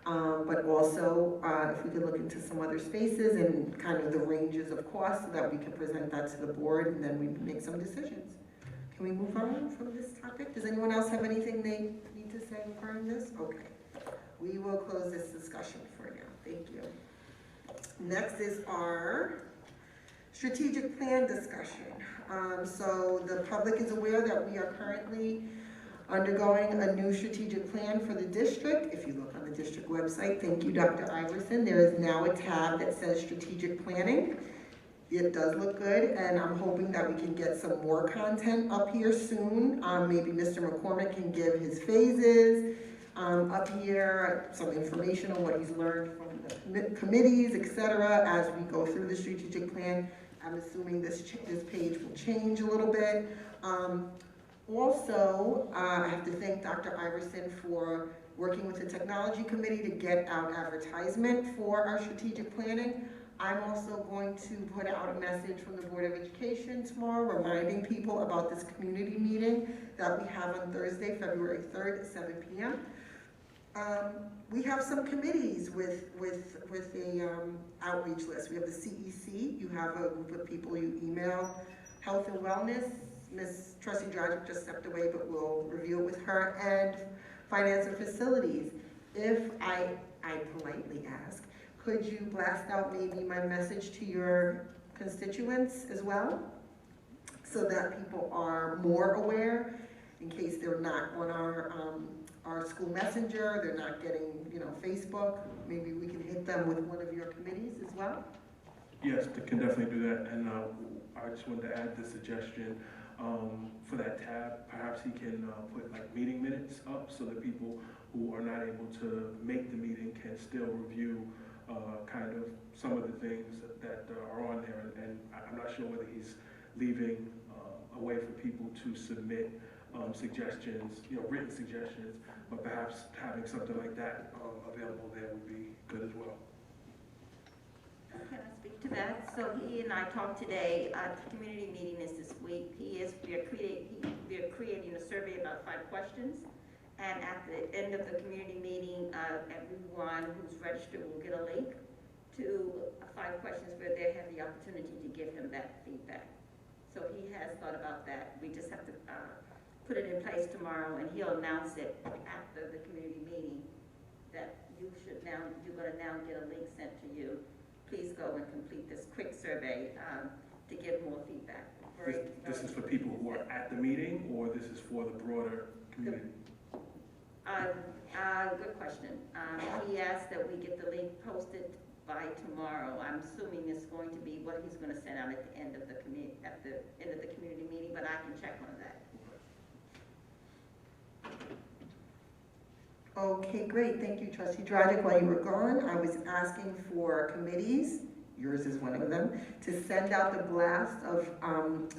but also if we could look into some other spaces and kind of the ranges of costs so that we can present that to the board and then we make some decisions. Can we move on from this topic? Does anyone else have anything they need to say regarding this? Okay. We will close this discussion for now. Thank you. Next is our strategic plan discussion. So the public is aware that we are currently undergoing a new strategic plan for the district. If you look on the district website, thank you, Dr. Iverson, there is now a tab that says strategic planning. It does look good, and I'm hoping that we can get some more content up here soon. Maybe Mr. McCormick can give his phases up here, some information on what he's learned from the committees, etc. As we go through the strategic plan. I'm assuming this page will change a little bit. Also, I have to thank Dr. Iverson for working with the technology committee to get out advertisement for our strategic planning. I'm also going to put out a message from the Board of Education tomorrow reminding people about this community meeting that we have on Thursday, February 3rd at 7 p.m. We have some committees with a outreach list. We have the CEC. You have a group of people you email. Health and Wellness. Ms. Trustee Dragic just stepped away, but we'll review it with her. And Finance and Facilities. If I politely ask, could you blast out maybe my message to your constituents as well? So that people are more aware in case they're not on our school messenger, they're not getting, Facebook. Maybe we can hit them with one of your committees as well. Yes, they can definitely do that. And I just wanted to add the suggestion for that tab. Perhaps he can put like meeting minutes up so that people who are not able to make the meeting can still review kind of some of the things that are on there. And I'm not sure whether he's leaving a way for people to submit suggestions, written suggestions, but perhaps having something like that available there would be good as well. Can I speak to that? So he and I talked today, the community meeting is this week. We are creating a survey about 5 questions. And at the end of the community meeting, everyone who's registered will get a link to 5 questions where they have the opportunity to give him that feedback. So he has thought about that. We just have to put it in place tomorrow, and he'll announce it after the community meeting that you're going to now get a link sent to you. Please go and complete this quick survey to give more feedback. This is for people who are at the meeting, or this is for the broader community? Good question. He asked that we get the link posted by tomorrow. I'm assuming it's going to be what he's going to send out at the end of the community meeting, but I can check on that. Okay, great, thank you, Trustee Dragic. While you were gone, I was asking for committees, yours is one of them, to send out the blast of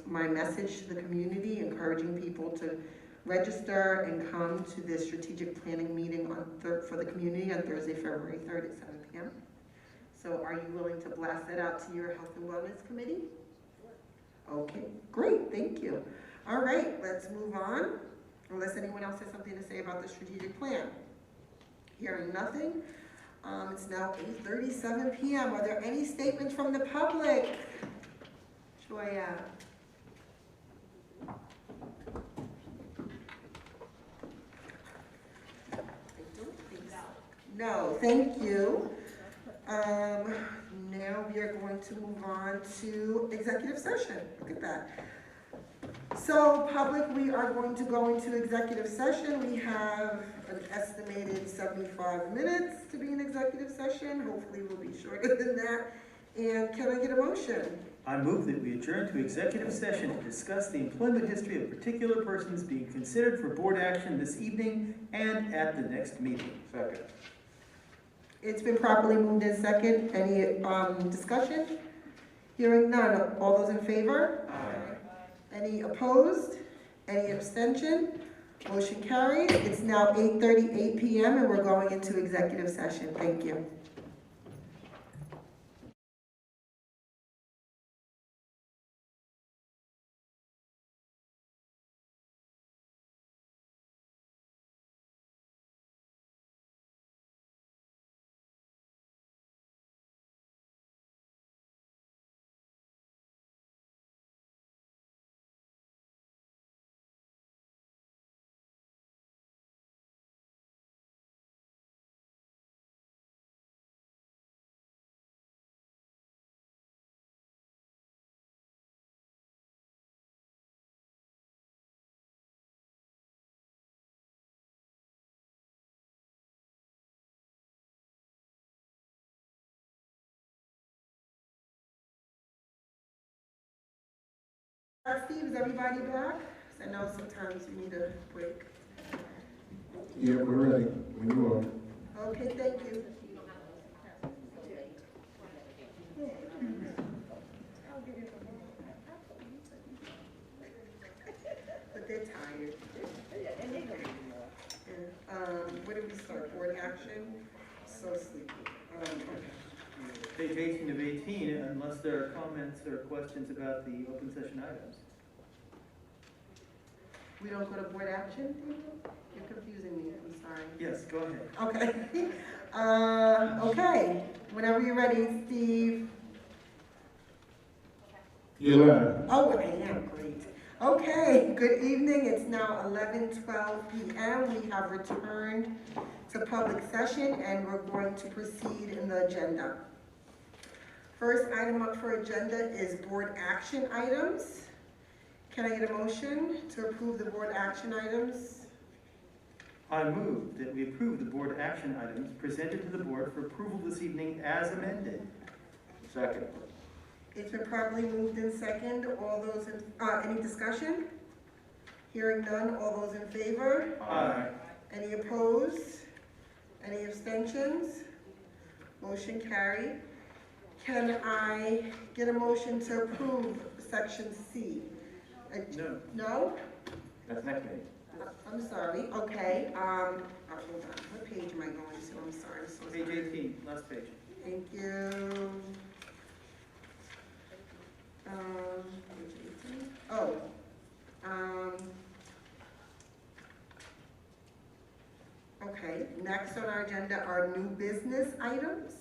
my message to the community, encouraging people to register and come to the strategic planning meeting for the community on Thursday, February 3rd at 7 p.m. So are you willing to blast that out to your Health and Wellness Committee? Okay, great, thank you. All right, let's move on, unless anyone else has something to say about the strategic plan. Hearing nothing, it's now 8:37 p.m. Are there any statements from the public? Joya. I don't think so. No, thank you. Now we are going to move on to executive session. Look at that. So, public, we are going to go into executive session. We have an estimated 75 minutes to be in executive session. Hopefully we'll be shorter than that. And can I get a motion? I move that we adjourn to executive session to discuss the employment history of particular persons being considered for board action this evening and at the next meeting. Second. It's been properly moved in second. Any discussion? Hearing none. All those in favor? Aye. Any opposed? Any abstention? Motion carried. It's now 8:38 p.m. and we're going into executive session. Thank you. Steve, is everybody back? 'Cause I know sometimes we need a break. Yeah, we're ready. When you are. Okay, thank you. But they're tired. Where do we start? Board action? So sleepy. Page 18 of 18, unless there are comments or questions about the open session items. We don't go to board action? You're confusing me, I'm sorry. Yes, go ahead. Okay. Okay, whenever you're ready, Steve. You're live. Oh, I am, great. Okay, good evening. It's now 11:12 p.m. We have returned to public session and we're going to proceed in the agenda. First item up for agenda is board action items. Can I get a motion to approve the board action items? I move that we approve the board action items presented to the board for approval this evening as amended. Second. It's been properly moved in second. All those in, any discussion? Hearing none, all those in favor? Aye. Any opposed? Any abstentions? Motion carried. Can I get a motion to approve section C. No. No? That's next meeting. I'm sorry, okay, hold on, what page am I going to? I'm sorry, I'm so Page sorry. 18, last page. Thank you. Page 18. Oh, okay, next on our agenda are new business items.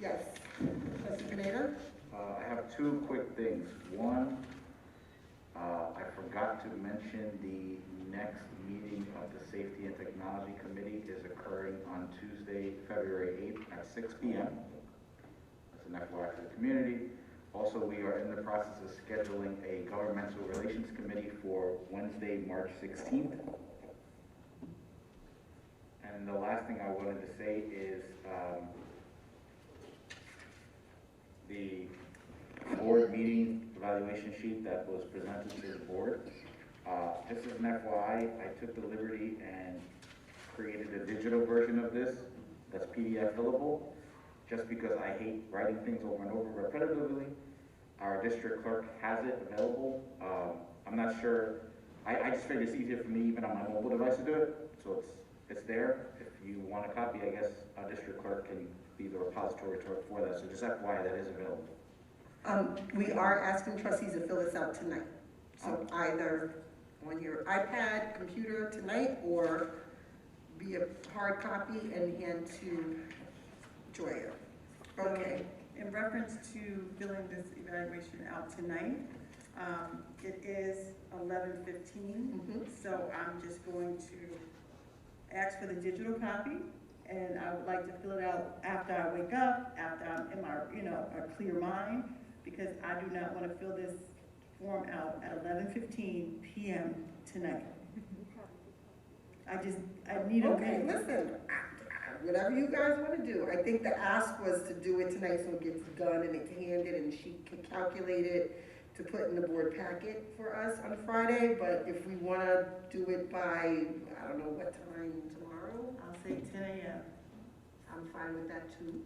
Yes, Trustee Pineda? I have two quick things. One, I forgot to mention the next meeting of the Safety and Technology Committee is occurring on Tuesday, February 8th at 6 p.m. That's an FYI for the community. Also, we are in the process of scheduling a Governmental Relations Committee for Wednesday, March 16th. And the last thing I wanted to say is the board meeting evaluation sheet that was presented to the board. Just as an FYI, I took the liberty and created a digital version of this that's PDF fillable, just because I hate writing things over and over repetitively. Our district clerk has it available. I'm not sure, I just figured it's easier for me even on my mobile device to do it, so it's there. If you want a copy, I guess our district clerk can be the repository for that, so just FYI, that is available. We are asking trustees to fill this out tonight. So either on your iPad, computer tonight, or be a hard copy and hand to Joya. Okay. In reference to filling this evaluation out tonight, it is 11:15, so I'm just going to ask for the digital copy, and I would like to fill it out after I wake up, after I'm in my, a clear mind, because I do not want to fill this form out at 11:15 p.m. tonight. I need a Okay, minute. listen, whatever you guys want to do. I think the ask was to do it tonight so it gets done and it's handed and she can calculate it to put in the board packet for us on Friday. But if we want to do it by, I don't know what time tomorrow, I'll say 10 a.m. I'm fine with that too.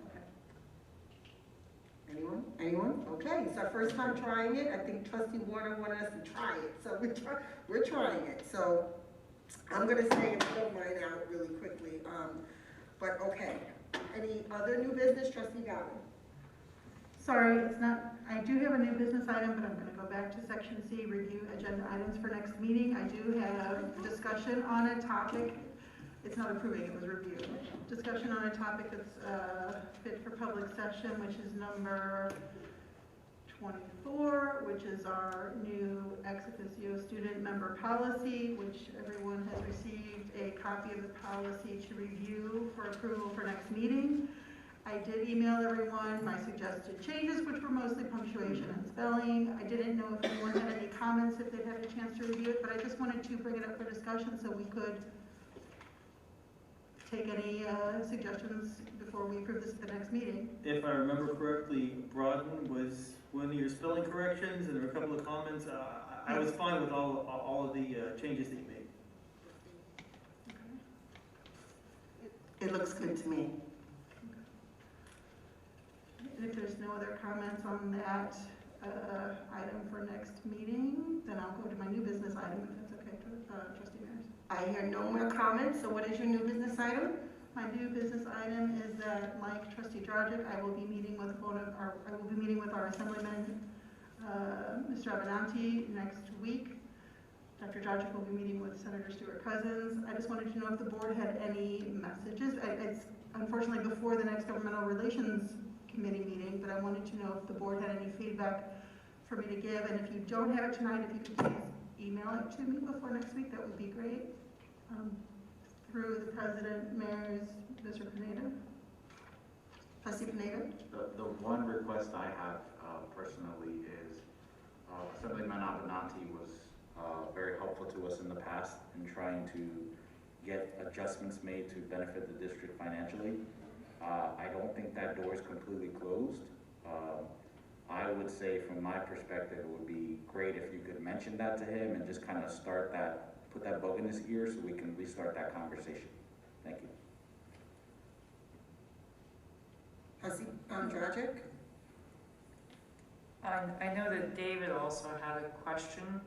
Anyone? Anyone? Okay, it's our first time trying it. I think Trustee Warner wanted us to try it, so we're trying it. So I'm gonna say and fill mine out really quickly. But okay, any other new business, Trustee Galvin? Sorry, it's not, I do have a new business item, but I'm gonna go back to section C, review agenda items for next meeting. I do have discussion on a topic. It's not approving, it was review. Discussion on a topic that's fit for public session, which is number 24, which is our new ex officio student member policy, which everyone has received a copy of the policy to review for approval for next meeting. I did email everyone my suggested changes, which were mostly punctuation and spelling. I didn't know if anyone had any comments, if they'd had a chance to review it, but I just wanted to bring it up for discussion so we could take any suggestions before we approve this at the next meeting. If I remember correctly, Broaden was one of your spelling corrections, and there were a couple of comments. I was fine with all of the changes that you made. It looks good to me. And if there's no other comments on that item for next meeting, then I'll go to my new business item, if that's okay, Trustee Mears. I hear no more comments, so what is your new business item? My new business item is that Mike, Trustee Dragic, I will be meeting with our Assemblyman, Mr. Avenanti, next week. Dr. Dragic will be meeting with Senator Stewart Cousins. I just wanted to know if the board had any messages. It's unfortunately before the next Governmental Relations Committee meeting, but I wanted to know if the board had any feedback for me to give. And if you don't have it tonight, if you could please email it to me before next week, that would be great. Through the President, Mayors, Mr. Pineda. Trustee Pineda? The one request I have personally is Assemblyman Avenanti was very helpful to us in the past in trying to get adjustments made to benefit the district financially. I don't think that door is completely closed. I would say from my perspective, it would be great if you could mention that to him and just kind of start that, put that bug in his ear so we can restart that conversation. Thank you. Trustee Dragic? I know that David also had a question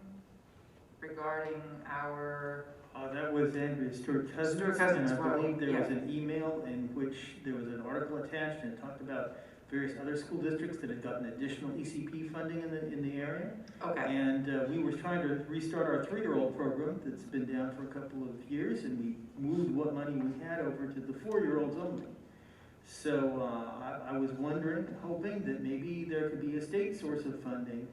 regarding our, That was Andrea Stewart-Cousins, Stewart-Cousins, and I right, believe there was yeah. an email in which there was an article attached and it talked about various other school districts that had gotten additional ECP funding in the area. okay, And we were trying to restart our 3-year-old program that's been down for a couple of years, and we moved what money we had over to the 4-year-olds only. So I was wondering, hoping that maybe there could be a state source of funding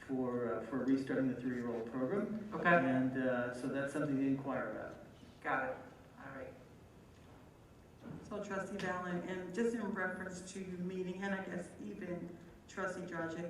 for restarting the 3-year-old program. okay, And so that's something to inquire about. got it, all right. So Trustee Valen, and just in reference to your meeting, and I guess even Trustee Dragic,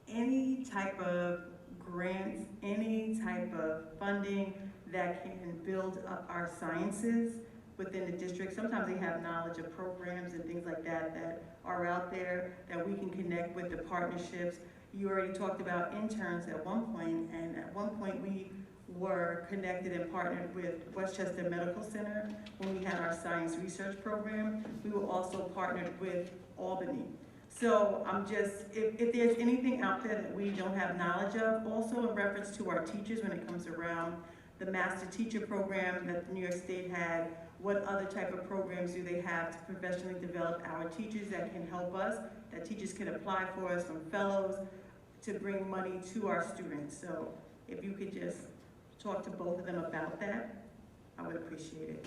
any type of grants, any type of funding that can build up our sciences within the district. Sometimes they have knowledge of programs and things like that that are out there that we can connect with the partnerships. You already talked about interns at one point, and at one point we were connected and partnered with Westchester Medical Center when we had our science research program. We were also partnered with Albany. So I'm just, if there's anything out there that we don't have knowledge of, also in reference to our teachers when it comes around the master teacher program that New York State had, what other type of programs do they have to professionally develop our teachers that can help us, that teachers can apply for us from fellows to bring money to our students. So if you could just talk to both of them about that, I would appreciate it.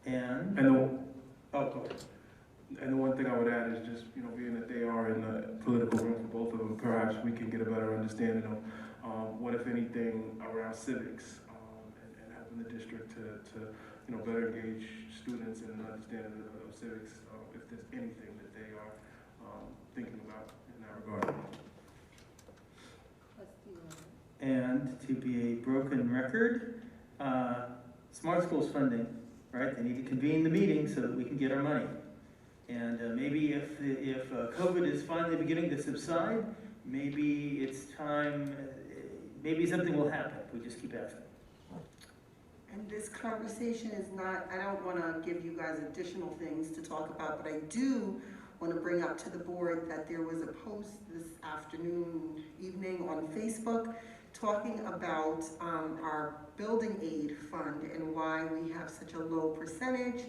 And, And the, oh, go ahead. and the one thing I would add is just, you know, being that they are in the political room for both of them, perhaps we can get a better understanding of what, if anything, around civics and helping the district to you know, better engage students in an understanding of civics, if there's anything that they are thinking about in that regard. And to be a broken record, Smart Schools funding, right? They need to convene the meeting so that we can get our money. And maybe if COVID is finally beginning to subside, maybe it's time, maybe something will happen. We just keep asking. And this conversation is not, I don't want to give you guys additional things to talk about, but I do want to bring up to the board that there was a post this evening on Facebook talking about our building aid fund and why we have such a low percentage.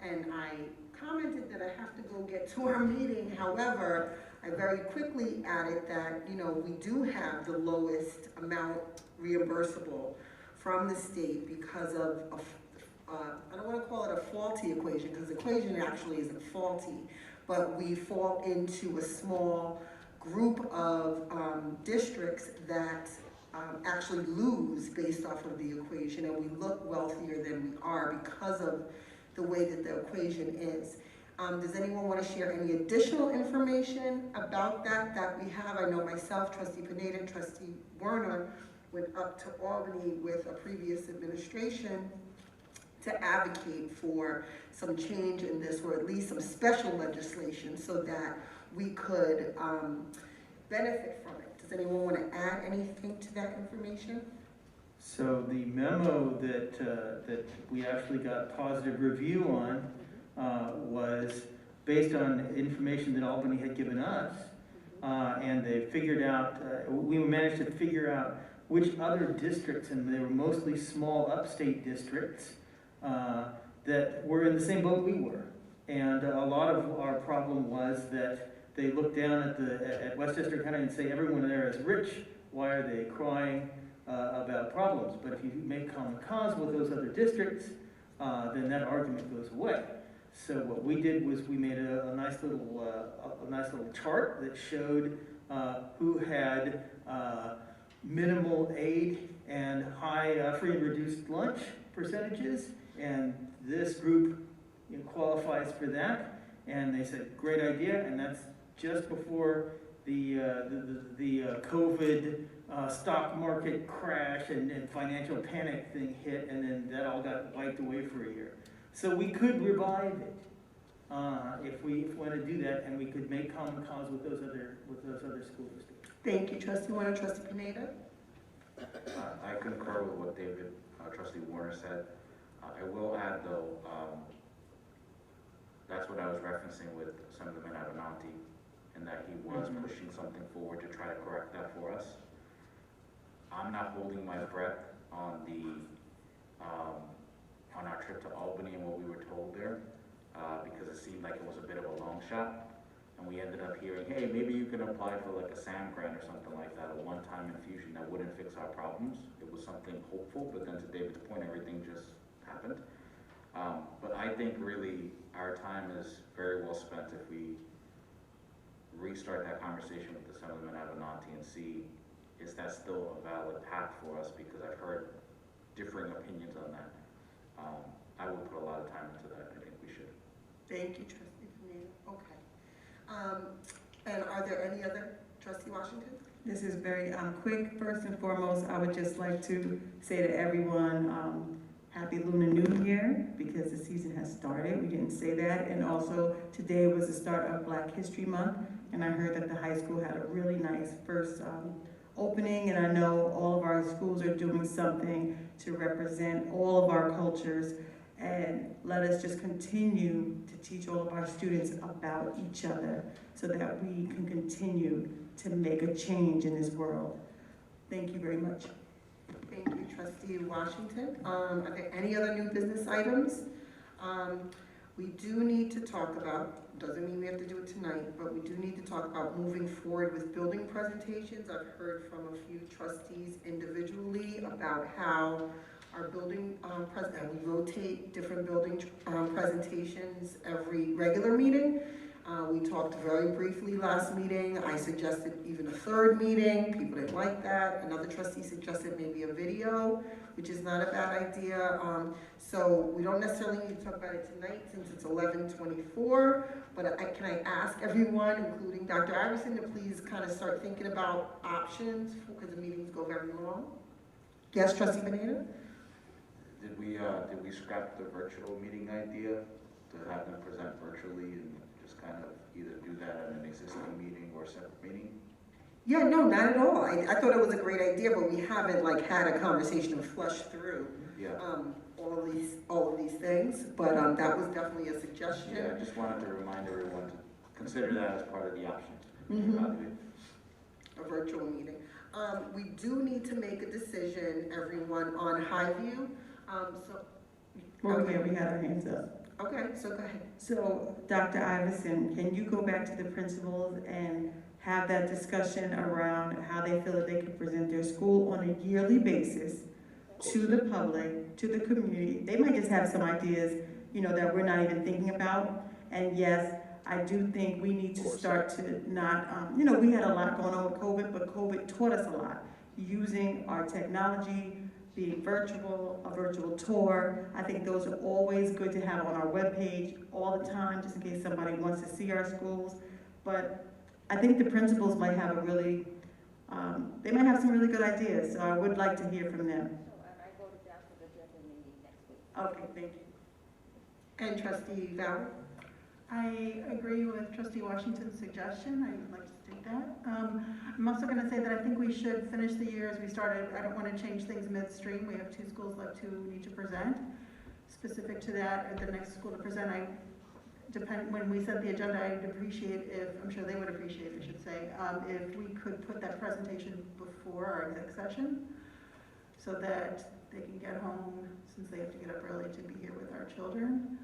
And I commented that I have to go get to our meeting. However, I very quickly added that, you know, we do have the lowest amount reimbursable from the state because of, I don't want to call it a faulty equation, because the equation actually isn't faulty, but we fall into a small group of districts that actually lose based off of the equation, and we look wealthier than we are because of the way that the equation is. Does anyone want to share any additional information about that we have? I know myself, Trustee Pineda, and Trustee Werner went up to Albany with a previous administration to advocate for some change in this, or at least some special legislation so that we could benefit from it. Does anyone want to add anything to that information? So the memo that we actually got positive review on was based on information that Albany had given us, and they figured out, we managed to figure out which other districts, and they were mostly small upstate districts, that were in the same boat we were. And a lot of our problem was that they looked down at Westchester County and say, everyone there is rich, why are they crying about problems? But if you make common cause with those other districts, then that argument goes away. So what we did was we made a nice little chart that showed who had minimal aid and high free and reduced lunch percentages, and this group qualifies for that. And they said, great idea, and that's just before the COVID stock market crash and financial panic thing hit, and then that all got wiped away for a year. So we could revive it if we want to do that, and we could make common cause with those other school districts. Thank you, Trustee Warner. Trustee Pineda? I concur with what David, Trustee Warner said. I will add though, that's what I was referencing with some of the men out of Mountie and that he was pushing something forward to try to correct that for us. I'm not holding my breath on on our trip to Albany and what we were told there, because it seemed like it was a bit of a long shot. And we ended up hearing, hey, maybe you can apply for like a SAM grant or something like that, a one-time infusion that wouldn't fix our problems. It was something hopeful, but then to David's point, everything just happened. But I think really our time is very well spent if we restart that conversation with Assemblyman Avenanti and see, is that still a valid path for us? Because I've heard differing opinions on that. I would put a lot of time into that. I think we should. Thank you, Trustee Benita. Okay. And are there any other, Trustee Washington? This is very quick. First and foremost, I would just like to say to everyone, Happy Lunar New Year, because the season has started. We didn't say that. And also, today was the start of Black History Month, and I heard that the high school had a really nice first opening, and I know all of our schools are doing something to represent all of our cultures, and let us just continue to teach all of our students about each other so that we can continue to make a change in this world. Thank you very much. Thank you, Trustee Washington. Are there any other new business items? We do need to talk about, doesn't mean we have to do it tonight, but we do need to talk about moving forward with building presentations. I've heard from a few trustees individually about how our building we rotate different building presentations every regular meeting. We talked very briefly last meeting. I suggested even a third meeting. People didn't like that. Another trustee suggested maybe a video, which is not a bad idea. So we don't necessarily need to talk about it tonight since it's 11:24, but can I ask everyone, including Dr. Iverson, to please kind of start thinking about options because the meetings go very long? Yes, Trustee Benita? Did we scrap the virtual meeting idea to have them present virtually and just kind of either do that at an existing meeting or a separate meeting? Yeah, no, not at all. I thought it was a great idea, but we haven't like had a conversation and flushed through all of these things. But that was definitely a suggestion. Yeah, I just wanted to remind everyone to consider that as part of the options. A virtual meeting. We do need to make a decision, everyone, on Highview. Okay, we had our hands up. Okay, so go ahead. So, Dr. Iverson, can you go back to the principals and have that discussion around how they feel that they can present their school on a yearly basis to the public, to the community? They might just have some ideas, that we're not even thinking about. And yes, I do think we need to start to not, we had a lot going on with COVID, but COVID taught us a lot. Using our technology, being virtual, a virtual tour. I think those are always good to have on our webpage all the time, just in case somebody wants to see our schools. But I think the principals might have they might have some really good ideas, so I would like to hear from them. I voted down for the general meeting next week. Okay, thank you. And Trustee Val? I agree with Trustee Washington's suggestion. I would like to state that. I'm also going to say that I think we should finish the year as we started. I don't want to change things midstream. We have 2 schools left who need to present. Specific to that, at the next school to present, when we set the agenda, I would appreciate I'm sure they would appreciate, I should say, if we could put that presentation before our exec session so that they can get home, since they have to get up early to be here with our children.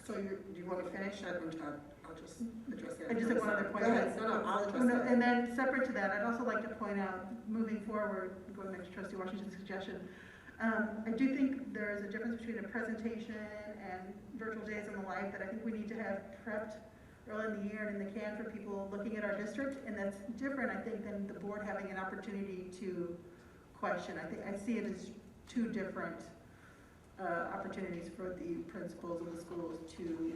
So do you want to finish? I'll just address that. I just have one other point. Go ahead. No, I'll address that. And then separate to that, I'd also like to point out, moving forward, going back to Trustee Washington's suggestion, I do think there is a difference between a presentation and virtual days and the like that I think we need to have prepped early in the year and in the can for people looking at our district, and that's different, I think, than the board having an opportunity to question. I see it as 2 different opportunities for the principals of the schools to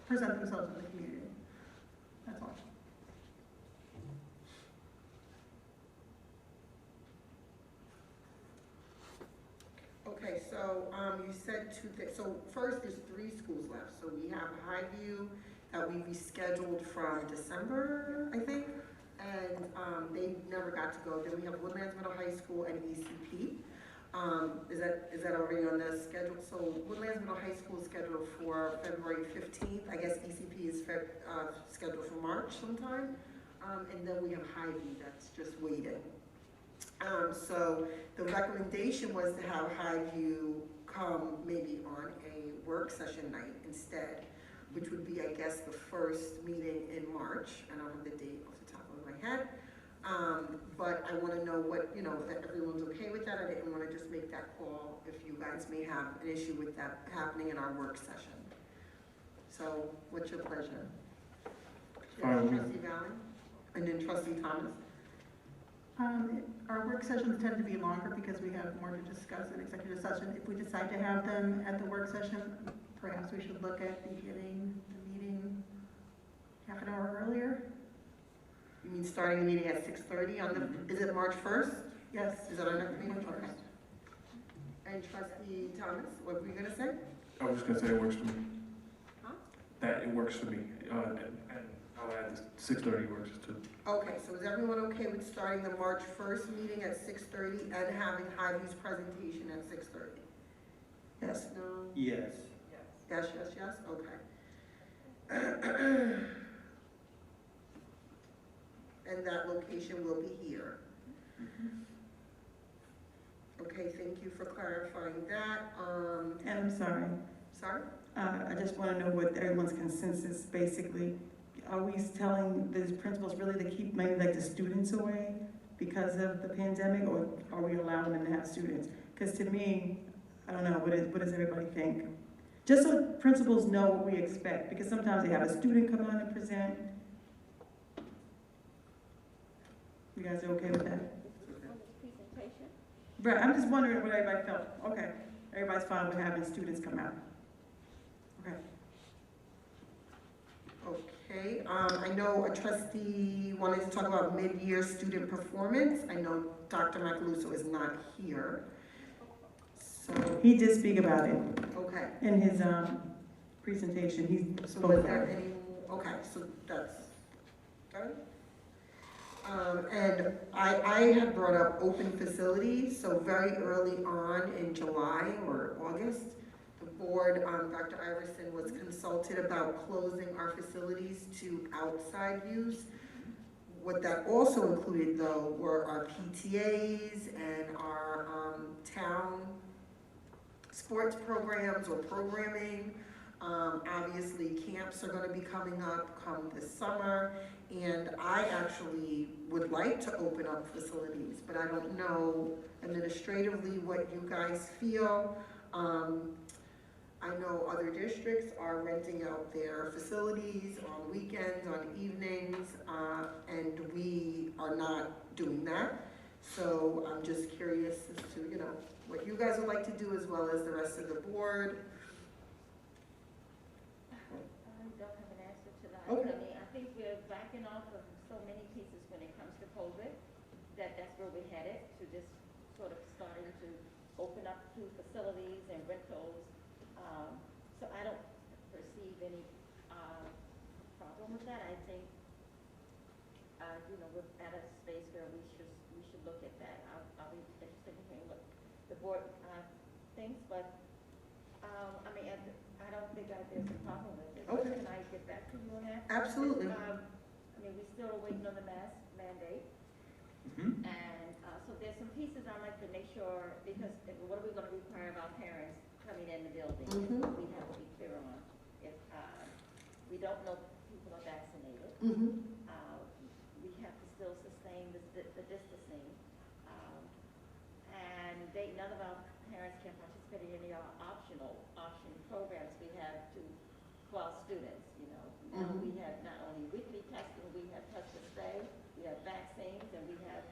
present themselves in the community. That's all. Okay, so you said 2 things. So first, there's 3 schools left. So we have Highview that we rescheduled from December, I think, and they never got to go. Then we have Woodlands Middle High School and ECP. Is that already on the schedule? So Woodlands Middle High School is scheduled for February 15th. I guess ECP is scheduled for March sometime. And then we have Highview that's just waiting. So the recommendation was to have Highview come maybe on a work session night instead, which would be, I guess, the first meeting in March. I don't have the date off the top of my head. But I want to know what, if everyone's okay with that. I didn't want to just make that call if you guys may have an issue with that happening in our work session. So what's your pleasure? Trustee Valley? And then Trustee Thomas? Our work sessions tend to be longer because we have more to discuss in executive session. If we decide to have them at the work session, perhaps we should look at beginning the meeting half an hour earlier. You mean starting the meeting at 6:30 on the, is it March 1st? Yes. Is that our next meeting? Okay. And Trustee Thomas, what were you gonna say? I was just gonna say it works for me. Huh? That it works for me, and I'll add 6:30 works too. Okay, so is everyone okay with starting the March 1st meeting at 6:30 and having Highview's presentation at 6:30? Yes, no? Yes. Yes, yes, yes, okay. And that location will be here. Okay, thank you for clarifying that. And I'm sorry. Sorry? I just want to know what everyone's consensus, basically. Are we telling these principals really to keep maybe like the students away because of the pandemic, or are we allowing them to have students? Because to me, I don't know, what does everybody think? Just so principals know what we expect, because sometimes they have a student come out and present. You guys are okay with that? Presentation? Right, I'm just wondering what everybody felt. Okay, everybody's fine with having students come out. Okay. Okay, I know a trustee wanted to talk about mid-year student performance. I know Dr. Macaluso is not here. So, He did speak about it okay. in his presentation. He So spoke was about there it. any, okay, so that's done. And I had brought up open facilities, so very early on in July or August, the board, Dr. Iverson was consulted about closing our facilities to outside use. What that also included though were our PTAs and our town sports programs or programming. Obviously camps are gonna be coming up come this summer, and I actually would like to open up facilities, but I don't know administratively what you guys feel. I know other districts are renting out their facilities on weekends, on evenings, and we are not doing that. So I'm just curious as to, what you guys would like to do as well as the rest of the board. I don't have an answer to that. Okay. I mean, I think we're backing off of so many pieces when it comes to COVID, that's where we're headed, to just sort of starting to open up to facilities and rentals. So I don't perceive any problem with that. I think, we're at a space where we should look at that. I'll be interested in hearing what the board thinks, but I don't think there's a problem with it. Okay. Can I get back to you on that? Absolutely. We still are waiting on the mask mandate. Mm-hmm. And so there's some pieces I'd like to make sure, because what are we going to require of our parents coming in the building? Mhm. We have to be clear on. If we don't know if people are vaccinated, Mm-hmm. we have to still sustain the distancing. And none of our parents can participate in any of our option programs we have for our students, Now Mhm. we have not only weekly testing, we have touch and stay, we have vaccines, and we have,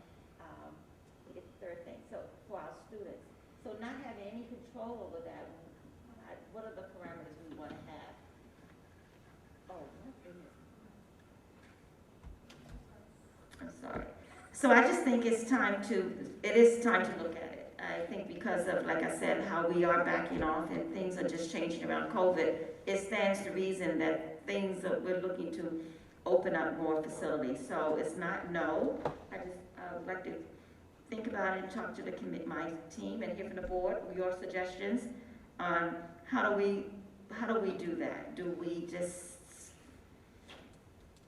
the third thing, so for our students. So not having any control over that, what are the parameters we want to have? Oh, my goodness. I'm sorry. So I just think it is time to look at it. I think because of, like I said, how we are backing off and things are just changing around COVID, it stands to reason that we're looking to open up more facilities. So it's not no. I would like to think about it and talk to my team and hear from the board, your suggestions on how do we do that? Do we just,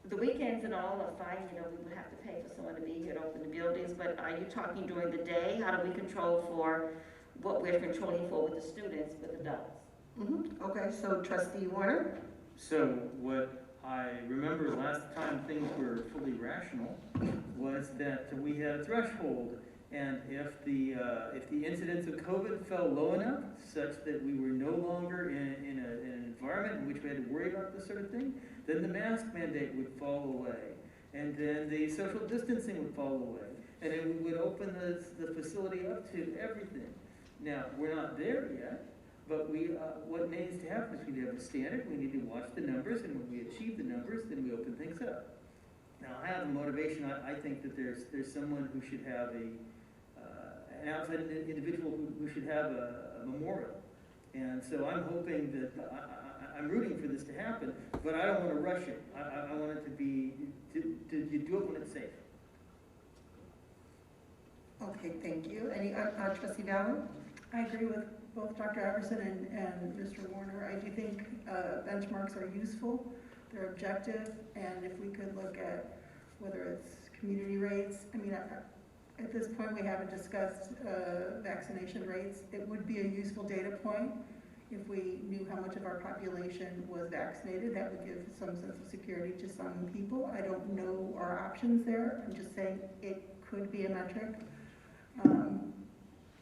the weekends and all are fine, you know, we would have to pay for someone to be here to open the buildings, but are you talking during the day? How do we control for what we're controlling for with the students, with adults? Okay, so trustee Warner? So what I remember last time things were fully rational was that we had a threshold. And if the incidence of COVID fell low enough such that we were no longer in an environment in which we had to worry about this sort of thing, then the mask mandate would fall away. And then the social distancing would fall away. And then we would open the facility up to everything. Now, we're not there yet, but what needs to happen is we have a standard, we need to watch the numbers, and when we achieve the numbers, then we open things up. Now, I have a motivation. I think that there's someone who should have an outside individual who should have a memorial. And so I'm hoping that, I'm rooting for this to happen, but I don't want to rush it. I want it to be, you do it when it's safe. Okay, thank you. Any, trustee Valen? I agree with both Dr. Iverson and Mr. Warner. I do think benchmarks are useful, they're objective, and if we could look at whether it's community rates, I mean, at this point we haven't discussed vaccination rates. It would be a useful data point if we knew how much of our population was vaccinated. That would give some sense of security to some people. I don't know our options there. I'm just saying it could be a metric.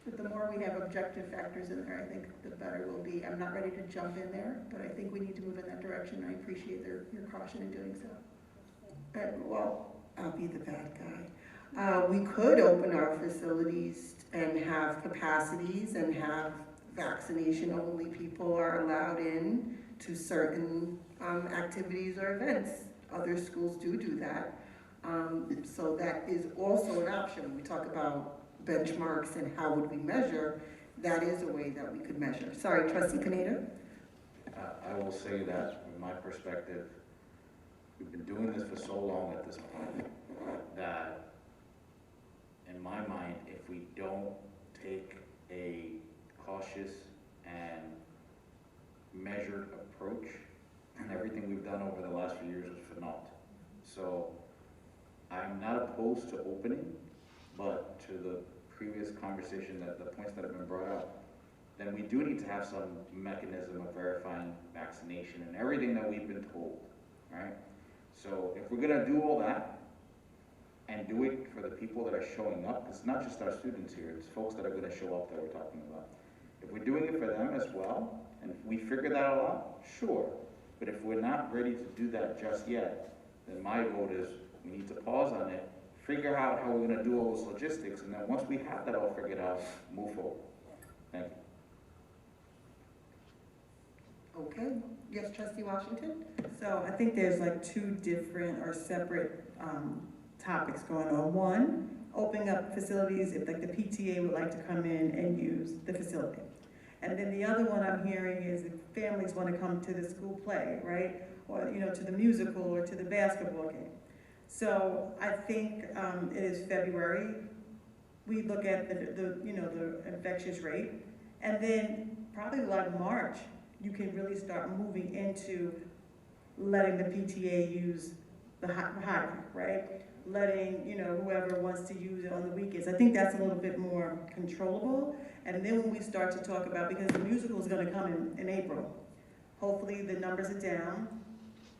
But the more we have objective factors in there, I think the better we'll be. I'm not ready to jump in there, but I think we need to move in that direction. I appreciate your caution in doing so. Well, I'll be the bad guy. We could open our facilities and have capacities and have vaccination-only people are allowed in to certain activities or events. Other schools do that. So that is also an option. When we talk about benchmarks and how would we measure, that is a way that we could measure. Sorry, trustee Kaneda? I will say that from my perspective, we've been doing this for so long at this point that in my mind, if we don't take a cautious and measured approach, and everything we've done over the last few years is for naught. So I'm not opposed to opening, but to the previous conversation, that the points that have been brought up, then we do need to have some mechanism of verifying vaccination and everything that we've been told, right? So if we're gonna do all that and do it for the people that are showing up, it's not just our students here, it's folks that are gonna show up that we're talking about. If we're doing it for them as well, and if we figure that all out, sure. But if we're not ready to do that just yet, then my vote is we need to pause on it, figure out how we're going to do all those logistics, and then once we have that all figured out, move forward. Thank you. Okay. Yes, trustee Washington? So I think there's like two different or separate topics going on. One, opening up facilities if like the PTA would like to come in and use the facility. And then the other one I'm hearing is if families want to come to the school play, right? Or, you know, to the musical or to the basketball game. So I think it is February. We look at the infectious rate, and then probably like March, you can really start moving into letting the PTA use the hydrant, right? Letting whoever wants to use it on the weekends. I think that's a little bit more controllable. And then when we start to talk about, because the musical is going to come in April, hopefully the numbers are down.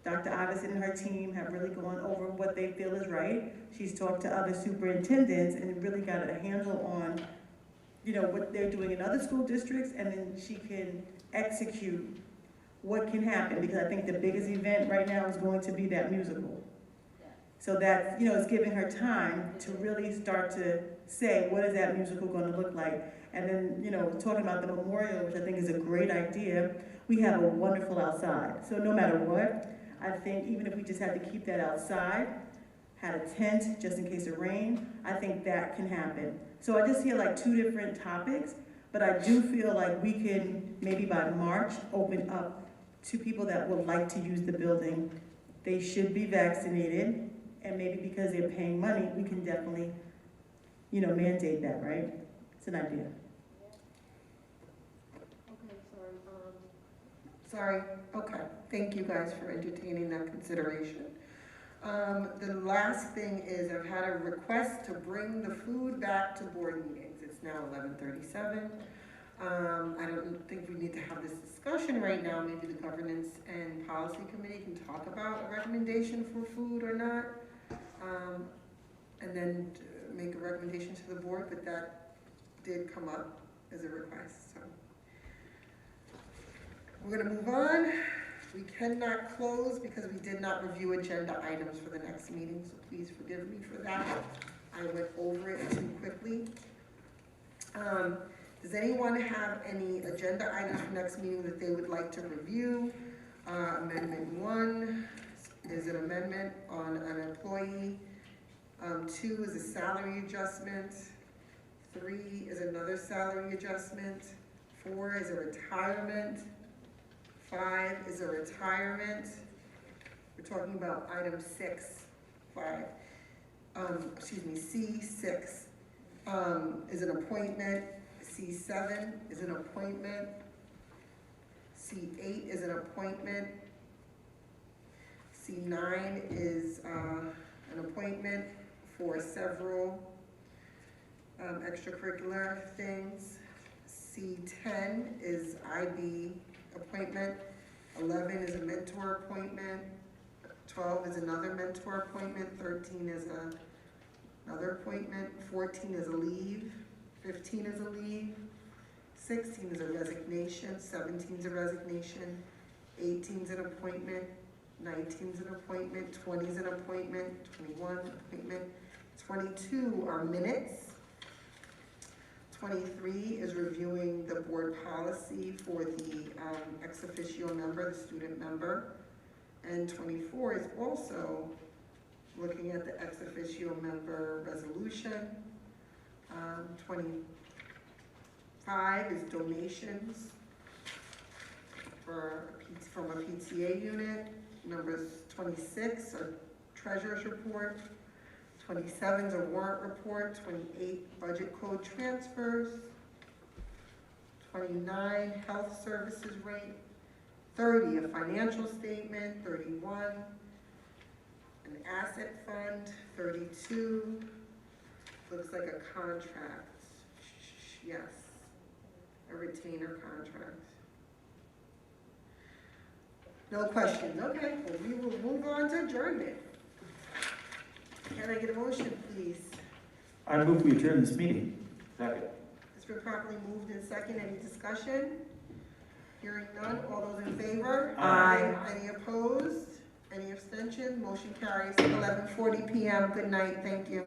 Dr. Iverson and her team have really gone over what they feel is right. She's talked to other superintendents and really got a handle on, what they're doing in other school districts, and then she can execute what can happen, because I think the biggest event right now is going to be that musical. So that, it's giving her time to really start to say, what is that musical going to look like? And then, talking about the memorial, which I think is a great idea, we have a wonderful outside. So no matter what, I think even if we just had to keep that outside, had a tent just in case of rain, I think that can happen. So I just hear like two different topics, but I do feel like we can maybe by March open up to people that would like to use the building. They should be vaccinated, and maybe because they're paying money, we can definitely, mandate that, right? It's an idea. Okay, sorry, okay, thank you guys for entertaining that consideration. The last thing is I've had a request to bring the food back to board meetings. It's now 11:37. I don't think we need to have this discussion right now. Maybe the governance and policy committee can talk about a recommendation for food or not. And then make a recommendation to the board, but that did come up as a request, so. We're gonna move on. We cannot close because we did not review agenda items for the next meeting, so please forgive me for that. I went over it too quickly. Does anyone have any agenda items for next meeting that they would like to review? Amendment 1 is an amendment on an employee. 2 is a salary adjustment. 3 is another salary adjustment. 4 is a retirement. 5 is a retirement. We're talking about item 6, 5. C6 is an appointment. C7 is an appointment. C8 is an appointment. C9 is an appointment for several extracurricular things. C10 is IB appointment. 11 is a mentor appointment. 12 is another mentor appointment. 13 is another appointment. 14 is a leave. 15 is a leave. 16 is a resignation. 17 is a resignation. 18 is an appointment. 19 is an appointment. 20 is an appointment. 21 appointment. 22 are minutes. 23 is reviewing the board policy for the ex officio member, the student member. And 24 is also looking at the ex officio member resolution. 25 is donations from a PTA unit. Numbers 26 are treasurer's report. 27 is a warrant report. 28 budget code transfers. 29 health services rate. 30 a financial statement. 31 an asset fund. 32 looks like a contract. Yes, a retainer contract. No questions, okay, well, we will move on to adjournment. Can I get a motion, please? I move we adjourn this meeting. Second. It's been properly moved in second, any discussion? Hearing none, all those in favor? Aye. Any opposed? Any abstention? Motion carries 11:40 p.m. Good night, thank you.